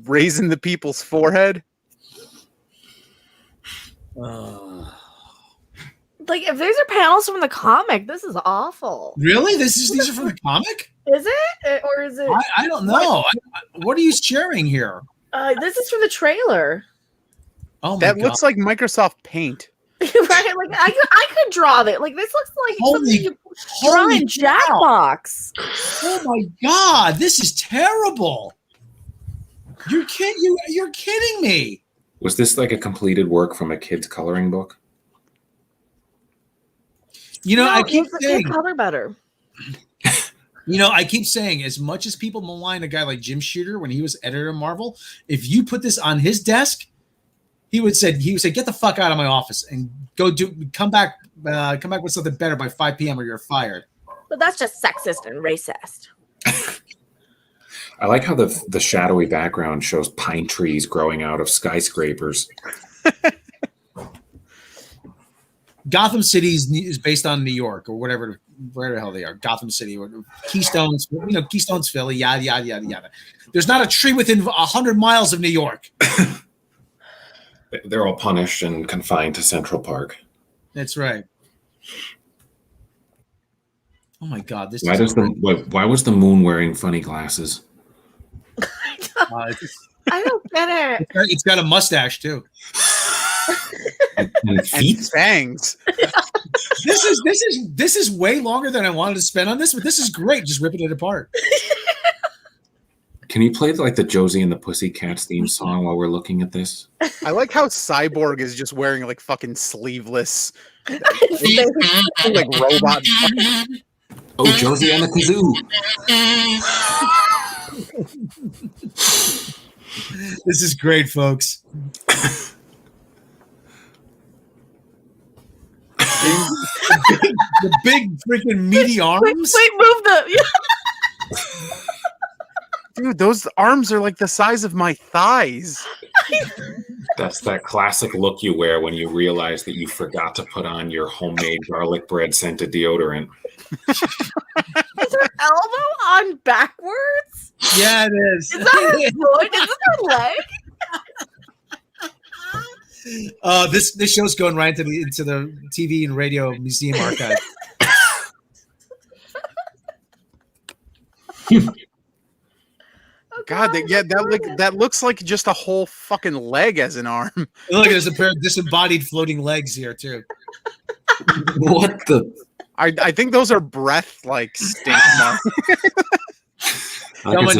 Raising the people's forehead. Like, if these are panels from the comic, this is awful. Really? These are from the comic? Is it? Or is it? I don't know. What are you sharing here? This is from the trailer. Oh my That God. looks like Microsoft Paint. Right? Like, I could draw that. Like, this looks like something you draw in Jackbox. Oh my God, this is terrible. You're kidding me. Was this like a completed work from a kid's coloring book? You know, I keep saying, color better. You know, I keep saying, as much as people malign a guy like Jim Shooter when he was editor of Marvel, if you put this on his desk, he would say, "Get the fuck out of my office and come back with something better by 5 p.m. or you're fired." But that's just sexist and racist. I like how the shadowy background shows pine trees growing out of skyscrapers. Gotham City is based on New York or whatever, where the hell they are. Gotham City, or Keystone's, Keystone's Philly, yada yada yada yada. There's not a tree within 100 miles of New York. They're all punished and confined to Central Park. That's right. Oh my God! Why was the moon wearing funny glasses? I don't get it. It's got a mustache too. And feet? And fangs. This is way longer than I wanted to spend on this, but this is great. Just ripping it apart. Can you play like the Josie and the Pussycats theme song while we're looking at this? I like how Cyborg is just wearing like fucking sleeveless, like robot. Oh, Josie and the Kazoo. This is great, folks. big freaking meaty arms. Wait, move the. Dude, those arms are like the size of my thighs. That's that classic look you wear when you realize that you forgot to put on your homemade garlic bread scented deodorant. Is her elbow on backwards? Yeah, it is. Is that her foot? Is this her leg? This show's going right into the TV and radio museum archive. God, that looks like just a whole fucking leg as an arm. Look, there's a pair of disembodied floating legs here too. What the? I think those are breath like stink marks. Like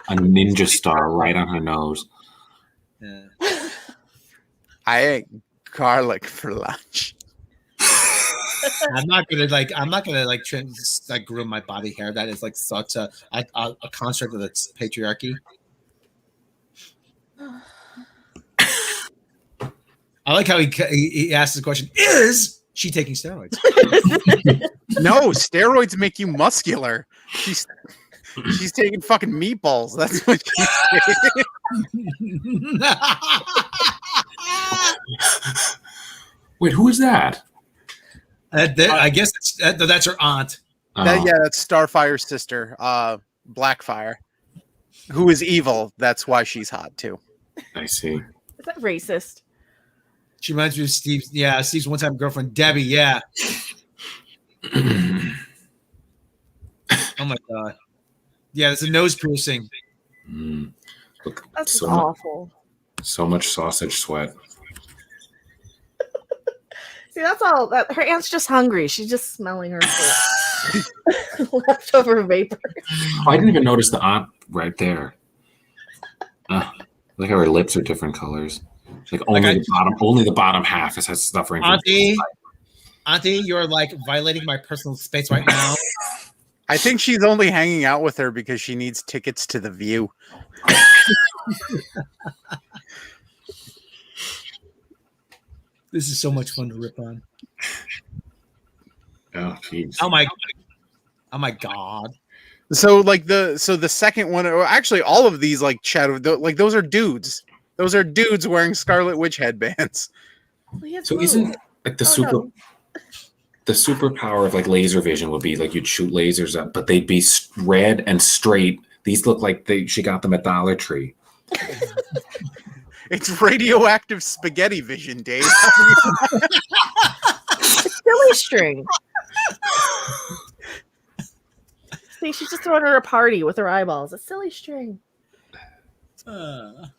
a ninja star right on her nose. Yeah. I ate garlic for lunch. I'm not gonna groom my body hair. That is like such a construct of the patriarchy. I like how he asks the question: is she taking steroids? No, steroids make you muscular. She's taking fucking meatballs. That's what she's taking. Wait, who is that? I guess that's her aunt. That's Starfire's sister, Blackfire, who is evil. That's why she's hot too. I see. Is that racist? She reminds me of Steve. Yeah, Steve's one-time girlfriend, Debbie. Yeah. Oh my god. Yeah, it's a nose piercing. Look, That's awful. So much sausage sweat. See, that's all. Her aunt's just hungry. She's just smelling her food. Leftover vapor. Oh, I didn't even notice the aunt right there. Look how her lips are different colors. Like only the bottom half is suffering. Auntie, you're like violating my personal space right now. I think she's only hanging out with her because she needs tickets to the View. This is so much fun to rip on. Oh, jeez. Oh my god. So the second one, or actually all of these like shadow, like those are dudes. Those are dudes wearing Scarlet Witch headbands. So isn't like the superpower of like laser vision would be like you'd shoot lasers up, but they'd be red and straight. These look like she got them at Dollar Tree. It's radioactive spaghetti vision, Dave. It's silly string. See, she's just throwing her a party with her eyeballs. A silly string. Oh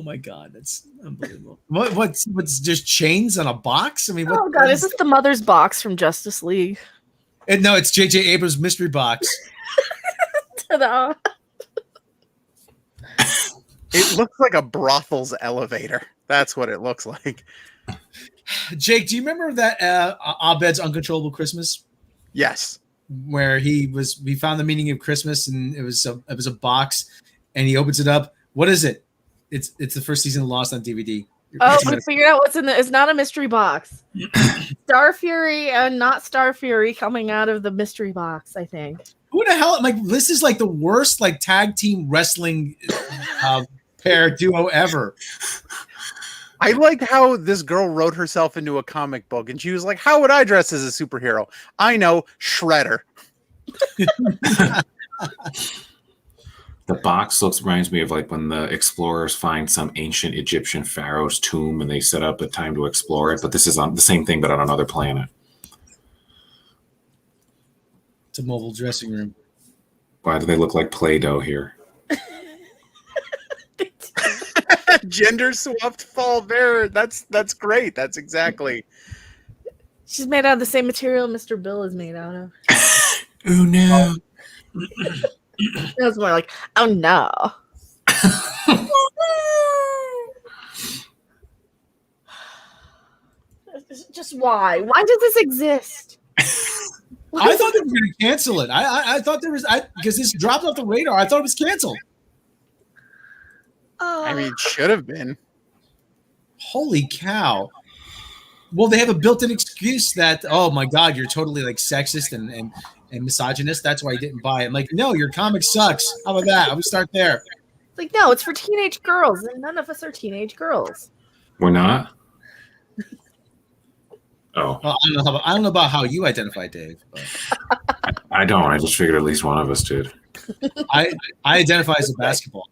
my god, that's unbelievable. What's just chains on a box? I mean, oh god, is this the mother's box from Justice League? No, it's J.J. Abrams' mystery box. Ta-da. It looks like a brothel's elevator. That's what it looks like. Jake, do you remember that Abed's Uncontrollable Christmas? Yes. Where we found the meaning of Christmas, and it was a box, and he opens it up. What is it? It's the first season of Lost on DVD. Oh, we figured out what's in the. It's not a mystery box. Star Fury and not Star Fury coming out of the mystery box. I think. Who the hell? Like, this is like the worst like tag team wrestling pair duo ever. I like how this girl wrote herself into a comic book, and she was like, "How would I dress as a superhero?" I know, Shredder. The box reminds me of like when the explorers find some ancient Egyptian pharaoh's tomb and they set up a time to explore it. But this is on the same thing, but on another planet. It's a mobile dressing room. Why do they look like Play-Doh here? Gender swapped fall bearer. That's great. That's exactly. She's made out of the same material Mr. Bill is made out of. Oh no. It was more like, oh no. Just why? Why does this exist? I thought they were going to cancel it. I thought there was because this dropped off the radar. I thought it was canceled. I mean, it should have been. Holy cow! Well, they have a built-in excuse that, oh my God, you're totally like sexist and misogynist. That's why I didn't buy it. I'm like, no, your comic sucks. How about that? I would start there. Like, no, it's for teenage girls, and none of us are teenage girls. We're not. Oh, Well, I don't know about how you identify, Dave. But I don't. I just figured at least one of us did. I identify as a basketball.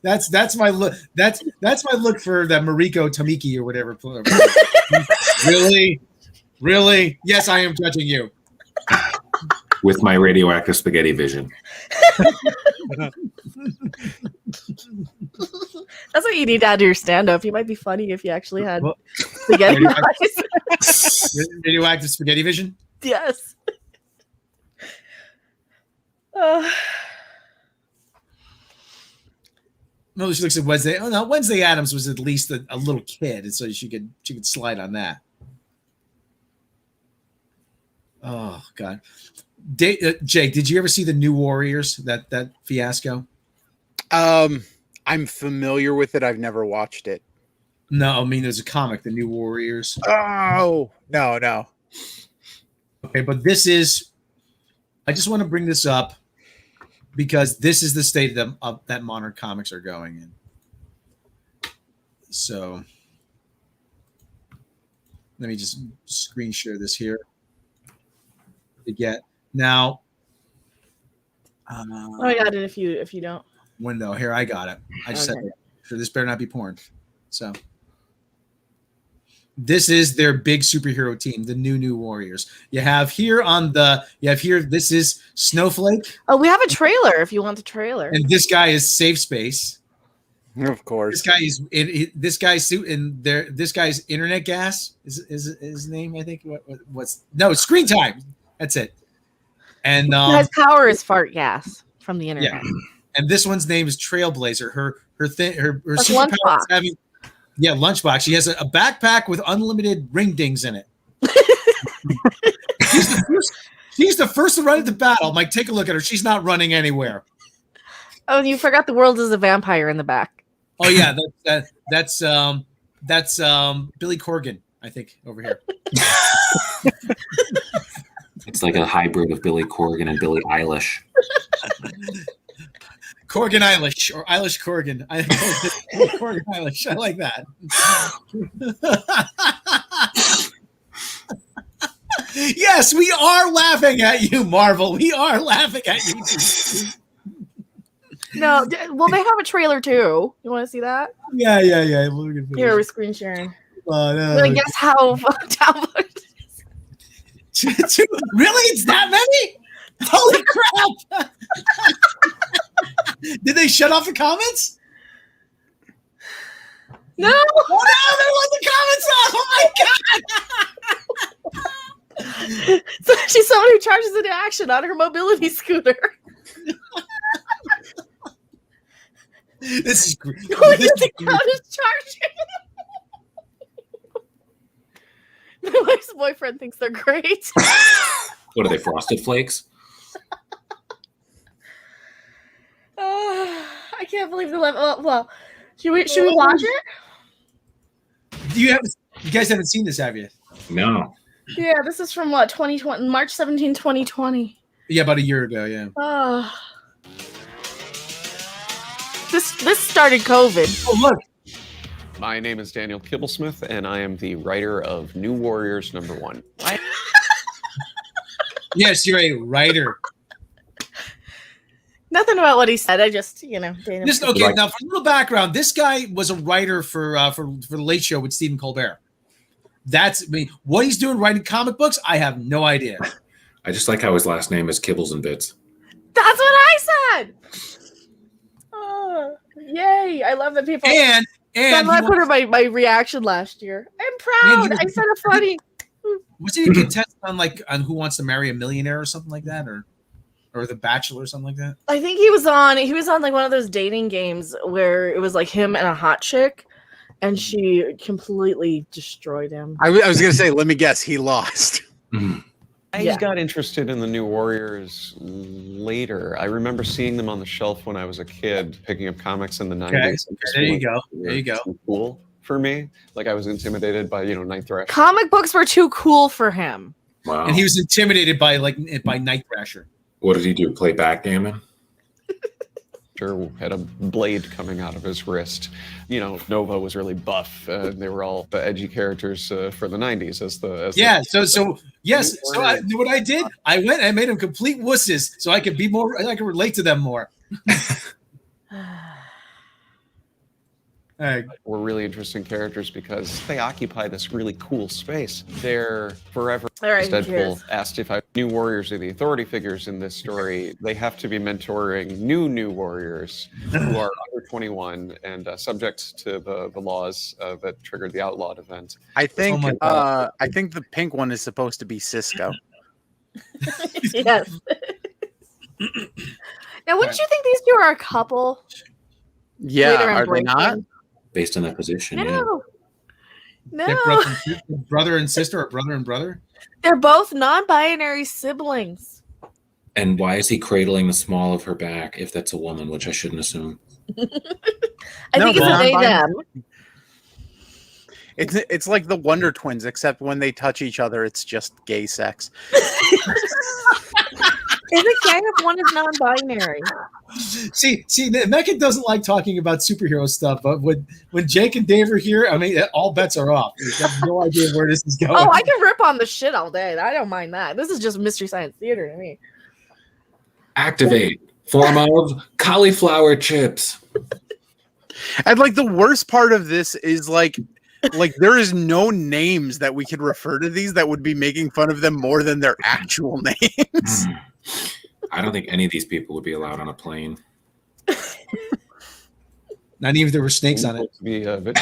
That's my look. That's my look for that Mariko Tamiki or whatever. Really? Yes, I am judging you. With my radioactive spaghetti vision. That's what you need to add to your stand-up. You might be funny if you actually had spaghetti eyes. Radioactive spaghetti vision? Yes. No, she looks at Wednesday. Oh no, Wednesday Addams was at least a little kid, and so she could slide on that. Oh God, Jake, did you ever see the New Warriors? That fiasco? I'm familiar with it. I've never watched it. No, I mean there's a comic, the New Warriors. Oh no. Okay, but this is. I just want to bring this up because this is the state that modern comics are going in. So let me just screen share this here. To get now. I got it. If you don't. Window here, I got it. I just said, sure, this better not be porn. So this is their big superhero team, the New Warriors. You have here. This is Snowflake. Oh, we have a trailer. If you want the trailer. And this guy is Safe Space. Of course. This guy's Internet Gas is his name. I think. It's Screen Time. That's it. And his power is fart gas from the internet. Yeah. And this one's name is Trailblazer. Her Like superpower Lunchbox. is having. Yeah, Lunchbox. She has a backpack with unlimited ring dings in it. She's the first to run into battle. Mike, take a look at her. She's not running anywhere. Oh, you forgot the world is a vampire in the back. Oh yeah, that's Billy Corgan, I think, over here. It's like a hybrid of Billy Corgan and Billie Eilish. Corgan Eilish or Eilish Corgan. Corgan Eilish. I like that. Yes, we are laughing at you, Marvel. We are laughing at you. No, well, they have a trailer too. You want to see that? Yeah. Here, we're screen sharing. No. I guess how Really? It's that many? Holy crap! Did they shut off the comments? No! Oh no! They want the comments off! Oh my god! So she's someone who charges into action on her mobility scooter. This is great. The crowd is charging. My wife's boyfriend thinks they're great. What are they, Frosted Flakes? I can't believe the level. Well, should we watch it? You guys haven't seen this, have you? No. Yeah, this is from what, 2020, March 17, 2020. Yeah, about a year ago, yeah. This started COVID. Oh, look. My name is Daniel Kibblesmith, and I am the writer of New Warriors #1. Yes, you're a writer. Nothing about what he said. I just, Daniel. Okay, now for a little background, this guy was a writer for the Late Show with Stephen Colbert. What he's doing writing comic books, I have no idea. I just like how his last name is Kibbles and Bits. That's what I said. Oh, yay! I love that people. And I put in my reaction last year. I'm proud. I said a funny. Wasn't he a contestant on Who Wants to Marry a Millionaire or something like that, or The Bachelor or something like that? I think he was on like one of those dating games where it was like him and a hot chick, and she completely destroyed him. I was gonna say, let me guess, he lost. I got interested in the New Warriors later. I remember seeing them on the shelf when I was a kid, picking up comics in the 90s. There you go. Cool for me. Like I was intimidated by Night Thrasher. Comic books were too cool for him. Wow. And he was intimidated by Night Thrasher. What did he do? Play backgammon? Had a blade coming out of his wrist. Nova was really buff. They were all the edgy characters for the 90s. What I did, I went and made them complete wusses so I could relate to them more. Were really interesting characters because they occupy this really cool space. They're forever. All right, Deadpool asked if new warriors are the authority figures in this story. They have to be mentoring new warriors who are under 21 and subject to the laws that triggered the outlawed event. I think the pink one is supposed to be Cisco. Yes. Now, wouldn't you think these two are a couple? Yeah, are they not? Based on that position, No. They're brother and sister, or brother and brother? They're both non-binary siblings. And why is he cradling the small of her back if that's a woman, which I shouldn't assume? I think it's a they them. It's like the Wonder Twins, except when they touch each other, it's just gay sex. Is it gay if one is non-binary? See, Mecca doesn't like talking about superhero stuff, but when Jake and Dave are here, I mean, all bets are off. You have no idea where this is going. Oh, I can rip on the shit all day. I don't mind that. This is just Mystery Science Theater to me. Activate. Form of cauliflower chips. And like the worst part of this is like there is no names that we could refer to these that would be making fun of them more than their actual names. I don't think any of these people would be allowed on a plane. Not even if there were snakes on it. Be a bit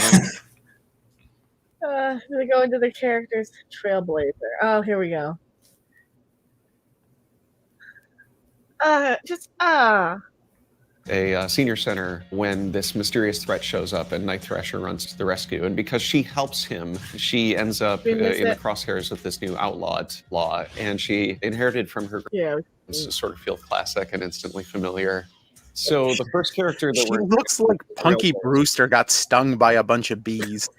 Gonna go into the characters. Trailblazer. Oh, here we go. a senior center when this mysterious threat shows up and Night Thrasher runs to the rescue. And because she helps him, she ends up in the crosshairs of this new outlawed law. And she inherited from her. Yeah. This sort of feels classic and instantly familiar. So the first character that she looks like Punky Brewster got stung by a bunch of bees.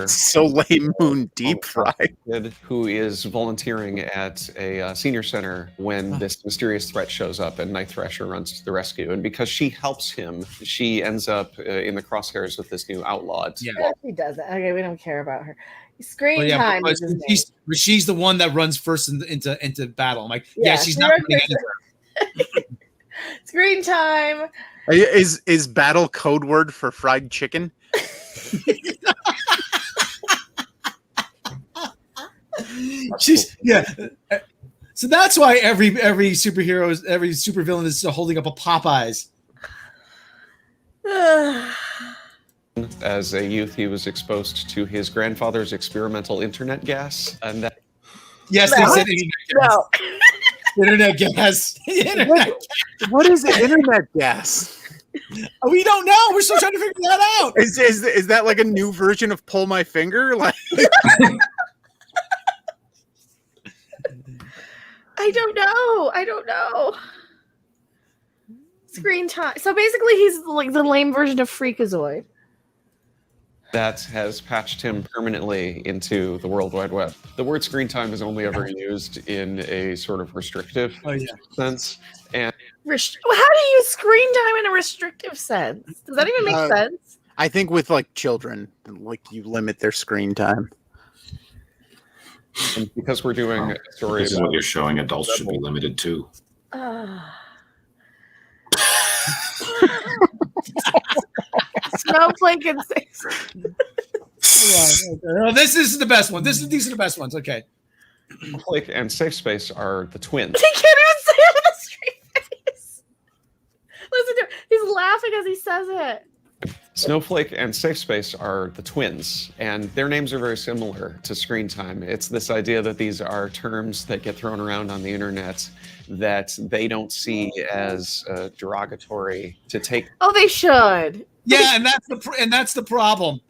Soleil Moon deep fried. Who is volunteering at a senior center when this mysterious threat shows up and Night Thrasher runs to the rescue. And because she helps him, she ends up in the crosshairs with this new outlawed. Yeah, she doesn't. Okay, we don't care about her. Screen time. She's the one that runs first into battle. I'm like, she's not running anywhere. Screen time. Is battle code word for fried chicken? So that's why every supervillain is holding up a Popeyes. As a youth, he was exposed to his grandfather's experimental internet gas, and that. Yes, they said internet gas. Internet gas. What is internet gas? We don't know. We're still trying to figure that out. Is that like a new version of Pull My Finger? Like. I don't know. Screen time. So basically, he's like the lame version of Freakazoid. That has patched him permanently into the World Wide Web. The word screen time is only ever used in a sort of restrictive sense. And how do you use screen time in a restrictive sense? Does that even make sense? I think with like children, like you limit their screen time. And because we're doing a story this is what you're showing adults should be limited to. Snowflake and Six. This is the best one. These are the best ones. Okay. Snowflake and Safe Space are the twins. He can't even say it with a straight face. Listen to him. He's laughing as he says it. Snowflake and Safe Space are the twins, and their names are very similar to screen time. It's this idea that these are terms that get thrown around on the internet that they don't see as derogatory to take. Oh, they should. Yeah, and that's the problem.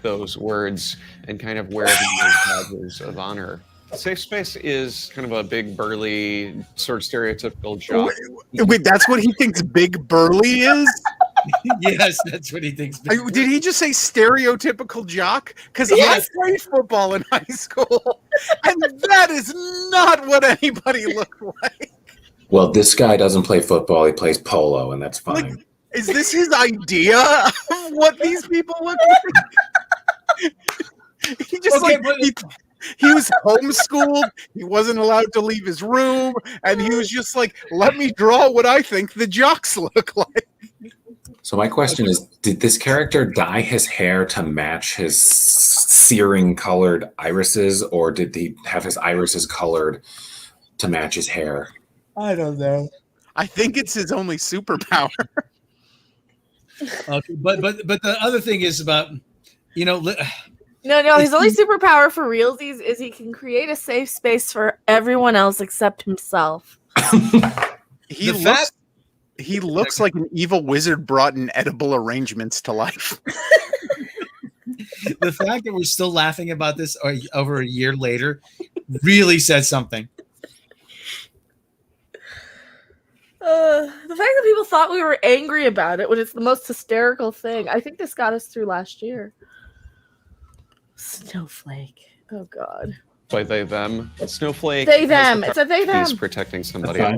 Those words and kind of wear them as badges of honor Safe space is kind of a big, burly, sort of stereotypical jock. Wait, that's what he thinks big burly is? Yes, that's what he thinks. Did he just say stereotypical jock? Because Yes. I played football in high school, and that is not what anybody looked like. Well, this guy doesn't play football; he plays polo, and that's fine. Like, is this his idea of what these people look like? He just he was homeschooled. He wasn't allowed to leave his room, and he was just like, "Let me draw what I think the jocks look like." So my question is, did this character dye his hair to match his searing colored irises, or did he have his irises colored to match his hair? I don't know. I think it's his only superpower. Okay, but the other thing is about, No, his only superpower for realsies is he can create a safe space for everyone else except himself. He looks like an evil wizard brought in edible arrangements to life. the fact that we're still laughing about this over a year later really says something. The fact that people thought we were angry about it when it's the most hysterical thing. I think this got us through last year. Snowflake. Oh, God. By they, them. Snowflake. They, them. It's a they, them. He's protecting somebody.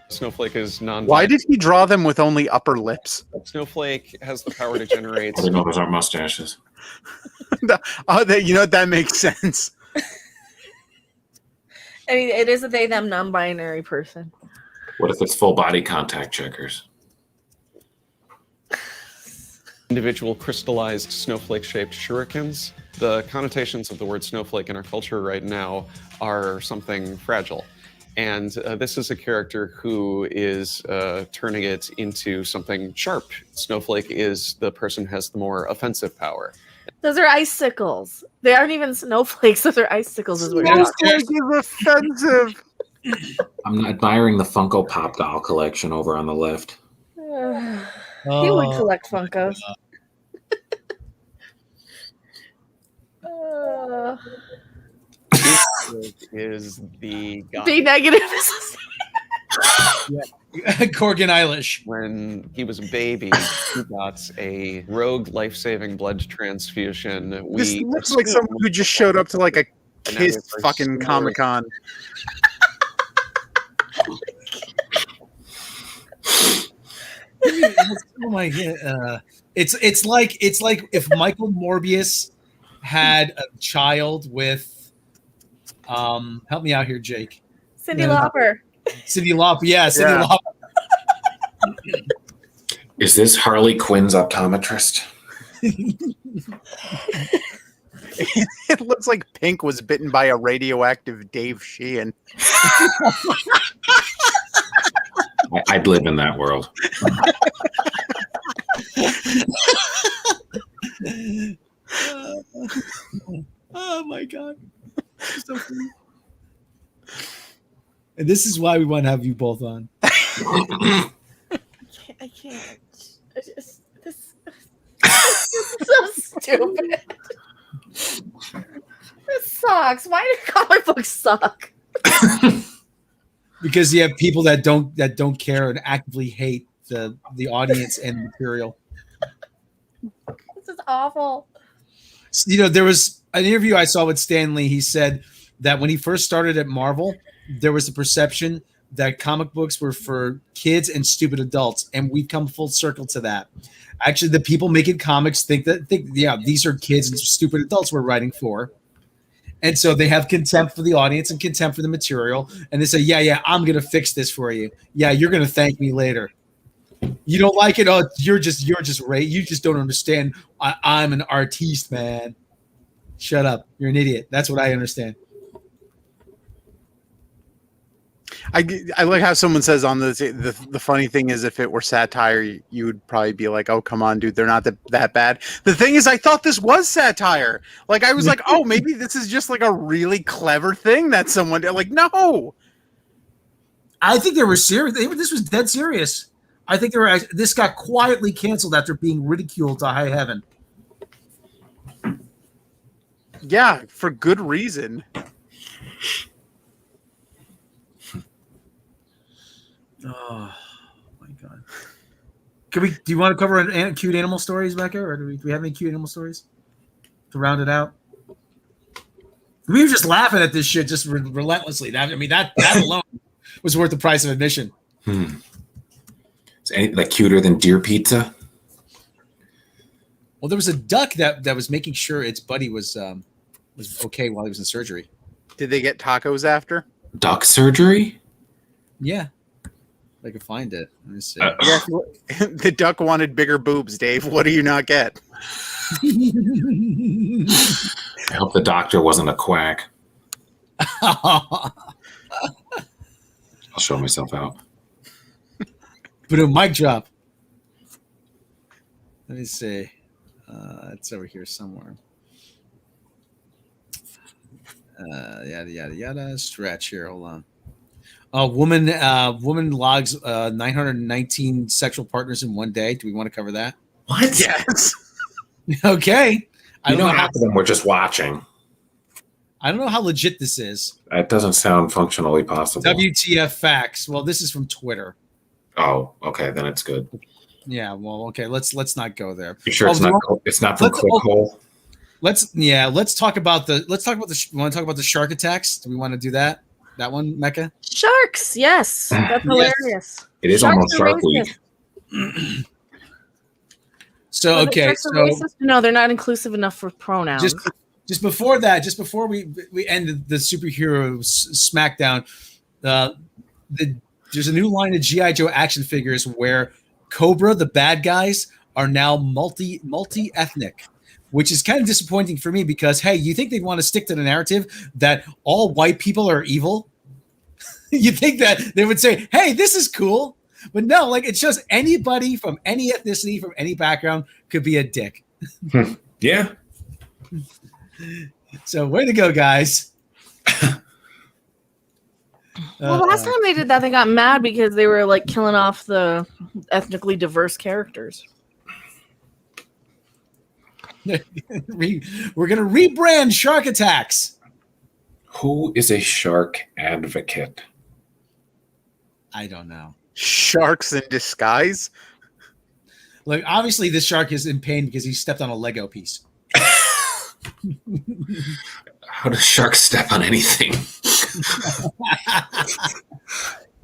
Snowflake is non. Why did he draw them with only upper lips? Snowflake has the power to generate. I don't know those aren't mustaches. That makes sense. I mean, it is a they, them, non-binary person. What if it's full body contact checkers? Individual crystallized snowflake-shaped shurikens. The connotations of the word snowflake in our culture right now are something fragile. And this is a character who is turning it into something sharp. Snowflake is the person who has the more offensive power. Those are icicles. They aren't even snowflakes. Those are icicles. Snowflake is offensive. I'm admiring the Funko Pop doll collection over on the left. He would collect Funkos. Is the guy. Be negative. Corgan Eilish. When he was a baby, he got a rogue life-saving blood transfusion. This looks like someone who just showed up to like a Kiss fucking Comic-Con. Oh my god! It's like if Michael Morbius had a child with, help me out here, Jake. Cyndi Lauper. Cyndi Lauper, yeah, Cyndi Lauper. Is this Harley Quinn's optometrist? It looks like Pink was bitten by a radioactive Dave Sheehan. I'd live in that world. Oh my god. So funny. And this is why we want to have you both on. I can't. This is so stupid. This sucks. Why do comic books suck? Because you have people that don't care and actively hate the audience and material. This is awful. There was an interview I saw with Stan Lee. He said that when he first started at Marvel, there was a perception that comic books were for kids and stupid adults, and we've come full circle to that. Actually, the people making comics think these are kids and stupid adults we're writing for. And so they have contempt for the audience and contempt for the material. And they say, yeah, I'm going to fix this for you. Yeah, you're going to thank me later. You don't like it? Oh, you're just Ray. You just don't understand. I'm an artiste, man. Shut up. You're an idiot. That's what I understand. I like how someone says on the funny thing is if it were satire, you would probably be like, oh, come on, dude, they're not that bad. The thing is, I thought this was satire. Like, I was like, oh, maybe this is just like a really clever thing that someone did. Like, no. I think they were serious. This was dead serious. I think this got quietly canceled after being ridiculed to high heaven. Yeah, for good reason. Oh my god! Do you want to cover cute animal stories, Becca, or do we have any cute animal stories to round it out? We were just laughing at this shit just relentlessly. I mean, that alone was worth the price of admission. Is any like cuter than deer pizza? Well, there was a duck that was making sure its buddy was okay while he was in surgery. Did they get tacos after? Duck surgery? Yeah, if I could find it. Let me see. Yeah, the duck wanted bigger boobs, Dave. What do you not get? I hope the doctor wasn't a quack. I'll show myself out. But a mic drop. Let me see. It's over here somewhere. Yada yada yada. Stretch here. Hold on. A woman logs 919 sexual partners in one day. Do we want to cover that? What? Yes. I Okay. don't know half of them were just watching. I don't know how legit this is. That doesn't sound functionally possible. WTF facts. Well, this is from Twitter. Oh, okay, then it's good. Yeah. Well, okay. Let's not go there. You sure it's not from Clickhole? Let's talk about the. You want to talk about the shark attacks? Do we want to do that? That one, Mecca? Sharks, yes. That's hilarious. It is Sharks almost are Shark racist. Week. So Are the okay, sharks are racist? No, they're not inclusive enough for pronouns. just before that, just before we end the superhero smackdown, there's a new line of GI Joe action figures where Cobra, the bad guys, are now multi-ethnic, which is kind of disappointing for me because hey, you think they'd want to stick to the narrative that all white people are evil? You think that they would say, "Hey, this is cool," but no, like it's just anybody from any ethnicity, from any background, could be a dick. Yeah. So way to go, guys. Well, last time they did that, they got mad because they were like killing off the ethnically diverse characters. We're gonna rebrand Shark Attacks. Who is a shark advocate? I don't know. Sharks in disguise? Like obviously this shark is in pain because he stepped on a Lego piece. How does sharks step on anything?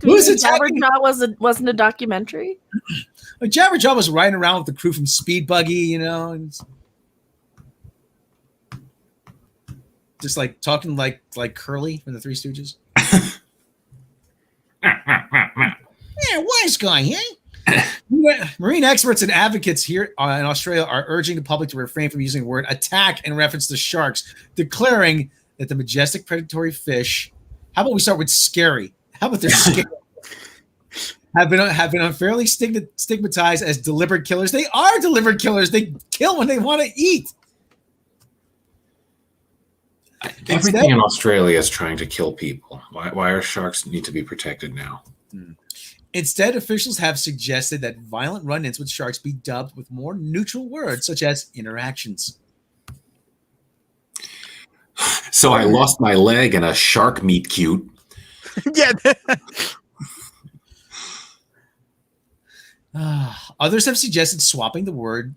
Who's it? Jabberjaw wasn't a documentary. Jabberjaw was riding around with the crew from Speed Buggy, you know, and just like talking like Curly from the Three Stooges. Yeah, wise guy, eh? Marine experts and advocates here in Australia are urging the public to refrain from using the word attack in reference to sharks, declaring that the majestic predatory fish, how about we start with scary? How about they're scary? have been unfairly stigmatized as deliberate killers. They are deliberate killers. They kill when they want to eat. Everything in Australia is trying to kill people. Why are sharks need to be protected now? Instead, officials have suggested that violent run-ins with sharks be dubbed with more neutral words, such as interactions. So I lost my leg in a shark meet cute. Yeah. Others have suggested swapping the word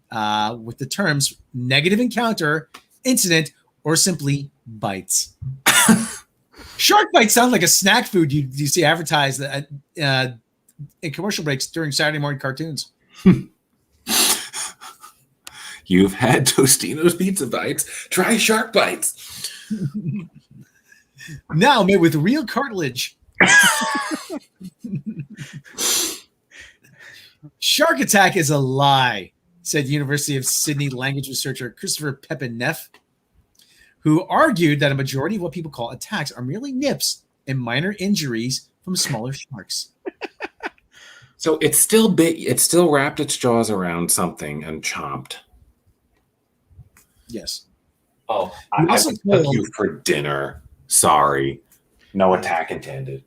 with the terms negative encounter, incident, or simply bites. Shark bites sound like a snack food you see advertised in commercial breaks during Saturday morning cartoons. You've had Tostino's pizza bites. Try shark bites. Now made with real cartilage. Shark attack is a lie, said University of Sydney language researcher Christopher Pepin-Neff, who argued that a majority of what people call attacks are merely nips and minor injuries from smaller sharks. So it's still big. It still wrapped its jaws around something and chomped. Yes. Oh, I took you for dinner. Sorry. No attack intended.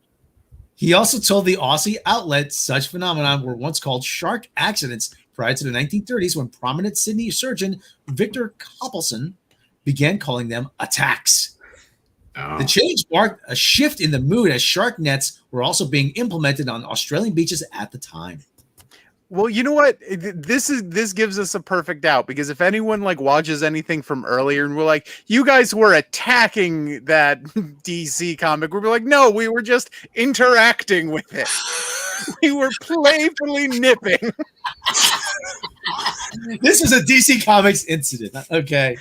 He also told the Aussie outlet such phenomenon were once called shark accidents prior to the 1930s when prominent Sydney surgeon Victor Coppelson began calling them attacks. The change marked a shift in the mood as shark nets were also being implemented on Australian beaches at the time. Well, you know what? This gives us a perfect out, because if anyone like watches anything from earlier and we're like, you guys were attacking that DC comic, we're like, no, we were just interacting with it. We were playfully nipping. This is a DC Comics incident. Okay.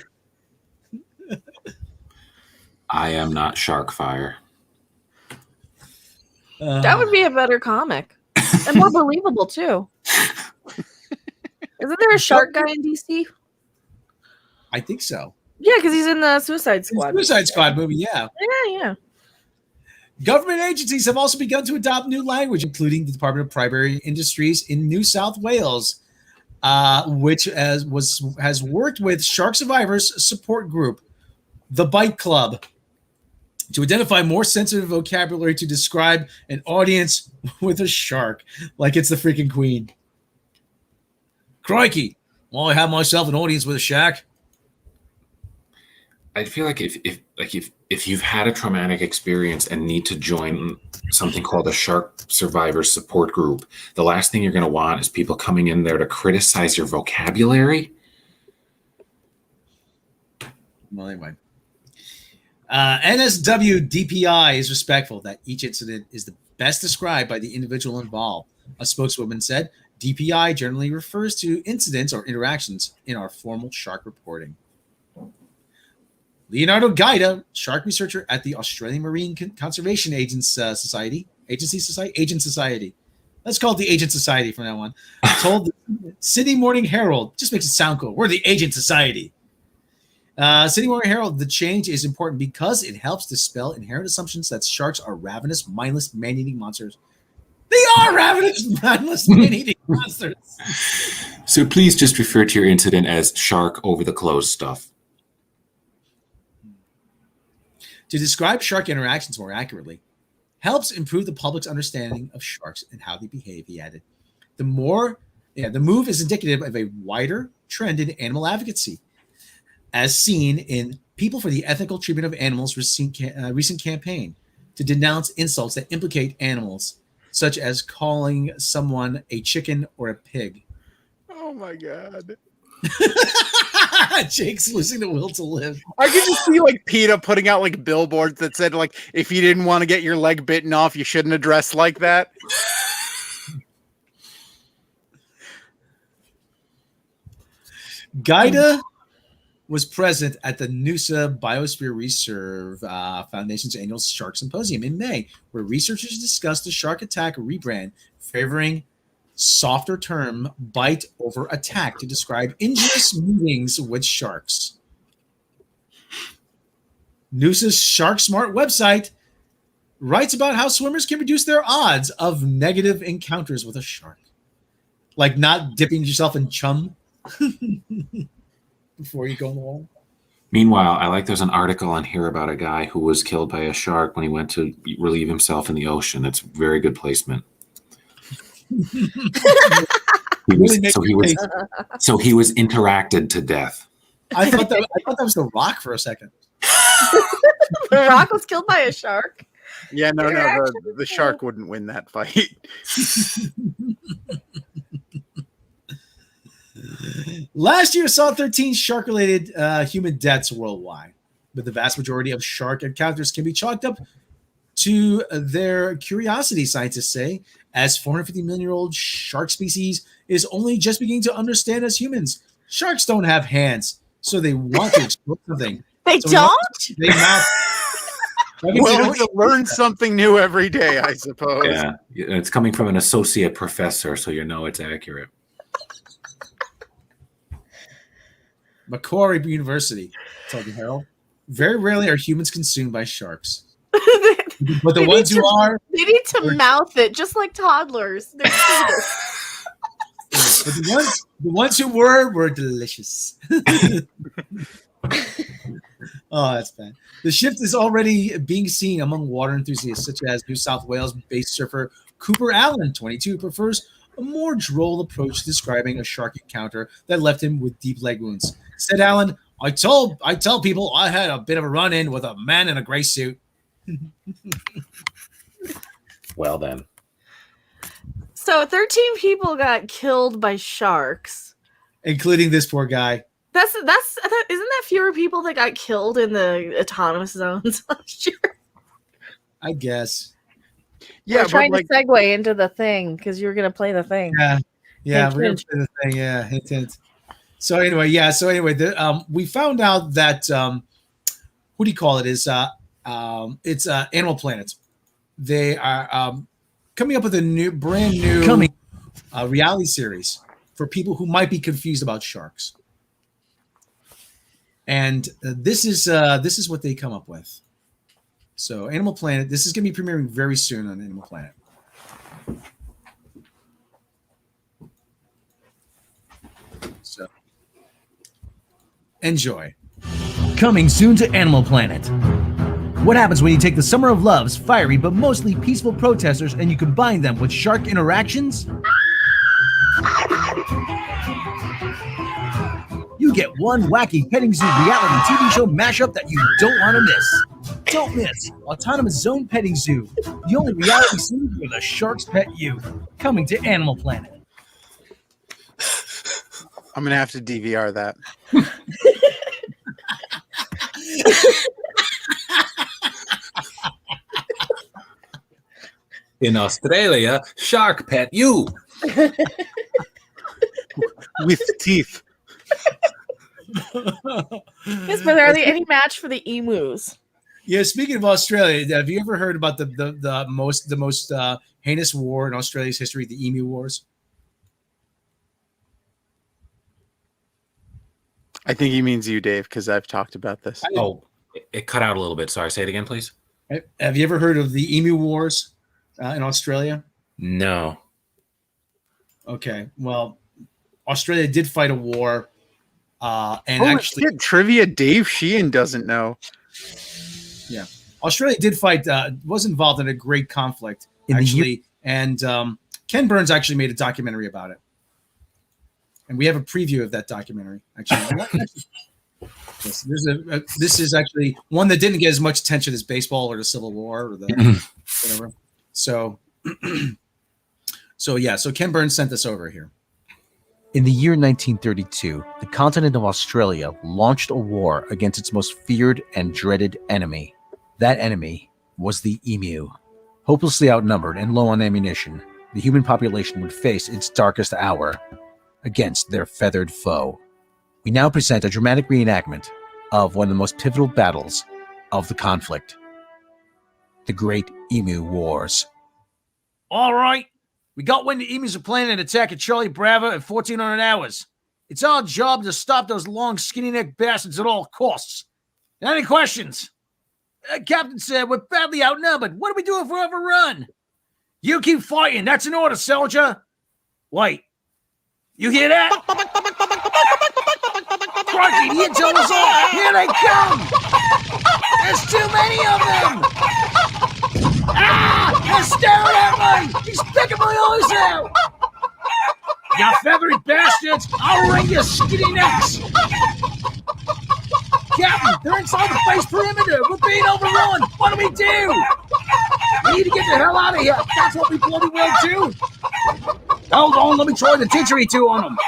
I am not Sharkfire. That would be a better comic. And more believable too. Isn't there a shark guy in DC? I think so. Yeah, because he's in the Suicide Squad. Suicide Squad movie, yeah. Yeah. Government agencies have also begun to adopt new language, including the Department of Primary Industries in New South Wales, which has worked with shark survivors support group, the Bite Club, to identify more sensitive vocabulary to describe an audience with a shark, like it's the freaking Queen. Crikey! Well, I have myself an audience with a shark. I feel like if you've had a traumatic experience and need to join something called a shark survivor support group, the last thing you're going to want is people coming in there to criticize your vocabulary. Well, anyway. NSW DPI is respectful that each incident is the best described by the individual involved. A spokeswoman said, DPI generally refers to incidents or interactions in our formal shark reporting. Leonardo Gaida, shark researcher at the Australian Marine Conservation Agent Society. Let's call it the Agent Society from now on. Told the Sydney Morning Herald, just makes it sound cool. We're the Agent Society. Sydney Morning Herald, the change is important because it helps dispel inherent assumptions that sharks are ravenous, mindless, man-eating monsters. They are ravenous, mindless, man-eating monsters. So please just refer to your incident as shark over the closed stuff. To describe shark interactions more accurately helps improve the public's understanding of sharks and how they behave, he added. The move is indicative of a wider trend in animal advocacy, as seen in People for the Ethical Treatment of Animals' recent campaign to denounce insults that implicate animals, such as calling someone a chicken or a pig. Oh my God. Jake's losing the will to live. I could just see like PETA putting out like billboards that said like, if you didn't want to get your leg bitten off, you shouldn't have dressed like that. Gaida was present at the Noosa Biosphere Reserve Foundation's annual Shark Symposium in May, where researchers discussed the shark attack rebrand, favoring softer term bite over attack to describe injurious meetings with sharks. Noosa's Shark Smart website writes about how swimmers can reduce their odds of negative encounters with a shark, like not dipping yourself in chum before you go in the water. Meanwhile, I like there's an article on here about a guy who was killed by a shark when he went to relieve himself in the ocean. That's very good placement. he was interacted to death. I thought that was The Rock for a second. The Rock was killed by a shark. Yeah, no, the shark wouldn't win that fight. Last year saw 13 shark-related human deaths worldwide, but the vast majority of shark encounters can be chalked up to their curiosity, scientists say, as 450 million-year-old shark species is only just beginning to understand as humans. Sharks don't have hands, so they want to explore something. They don't? Well, you learn something new every day, I suppose. Yeah, it's coming from an associate professor, so you know it's accurate. Macquarie University, Talking Herald. Very rarely are humans consumed by sharks. But the ones who are... They need to mouth it, just like toddlers. They're but the ones who were delicious. Oh, that's bad. The shift is already being seen among water enthusiasts, such as New South Wales-based surfer Cooper Allen, 22, prefers a more droll approach to describing a shark encounter that left him with deep leg wounds. Said Allen, I tell people I had a bit of a run-in with a man in a gray suit. Well then. So 13 people got killed by sharks, Including this poor guy. Isn't that fewer people that got killed in the autonomous zones last year? I guess. Yeah, We're trying but like, to segue into the thing because you were gonna play the thing. Yeah, Hint, we're gonna hint. play the thing. Yeah, hint. So anyway, we found out that what do you call it? It's Animal Planet. They are coming up with a brand new reality series for people who might be confused about sharks. And this is what they come up with. So Animal Planet, this is going to be premiering very soon on Animal Planet. So enjoy. Coming soon to Animal Planet. What happens when you take the Summer of Love's fiery but mostly peaceful protesters and you combine them with shark interactions? You get one wacky petting zoo reality TV show mashup that you don't want to miss. Don't miss Autonomous Zone Petting Zoo, the only reality series where the sharks pet you. Coming to Animal Planet. I'm gonna have to DVR that. In Australia, shark pet you. With teeth. Yes, but are there any match for the emus? Yeah, speaking of Australia, have you ever heard about the most heinous war in Australia's history, the Emu Wars? I think he means you, Dave, because I've talked about this. Oh, it cut out a little bit. Sorry, say it again, please. Have you ever heard of the Emu Wars in Australia? No. Okay, well, Australia did fight a war, and Holy actually, shit, trivia Dave Sheehan doesn't know. yeah, Australia did fight. Was involved in a great conflict actually, and Ken Burns actually made a documentary about it, and we have a preview of that documentary. Actually, yes, this is actually one that didn't get as much attention as baseball or the Civil War or the whatever. So, so Ken Burns sent this over here. In the year 1932, the continent of Australia launched a war against its most feared and dreaded enemy. That enemy was the emu. Hopelessly outnumbered and low on ammunition, the human population would face its darkest hour against their feathered foe. We now present a dramatic reenactment of one of the most pivotal battles of the conflict, the Great Emu Wars. All right. We got when the emus are planning an attack at Charlie Bravo at 1400 hours. It's our job to stop those long, skinny-necked bastards at all costs. Any questions? Captain said we're badly outnumbered. What do we do if we're overrun? You keep fighting. That's an order, soldier. Wait. You hear that? Crikey, the intel is off. Here they come. There's too many of them. Ah! They're staring at me! He's picking my eyes out! You feathery bastards! I'll wring your skinny necks! Captain, they're inside the base perimeter! We're being overrun! What do we do? We need to get the hell out of here! That's what we bloody well do! Hold on, let me try the didgeridoo on them!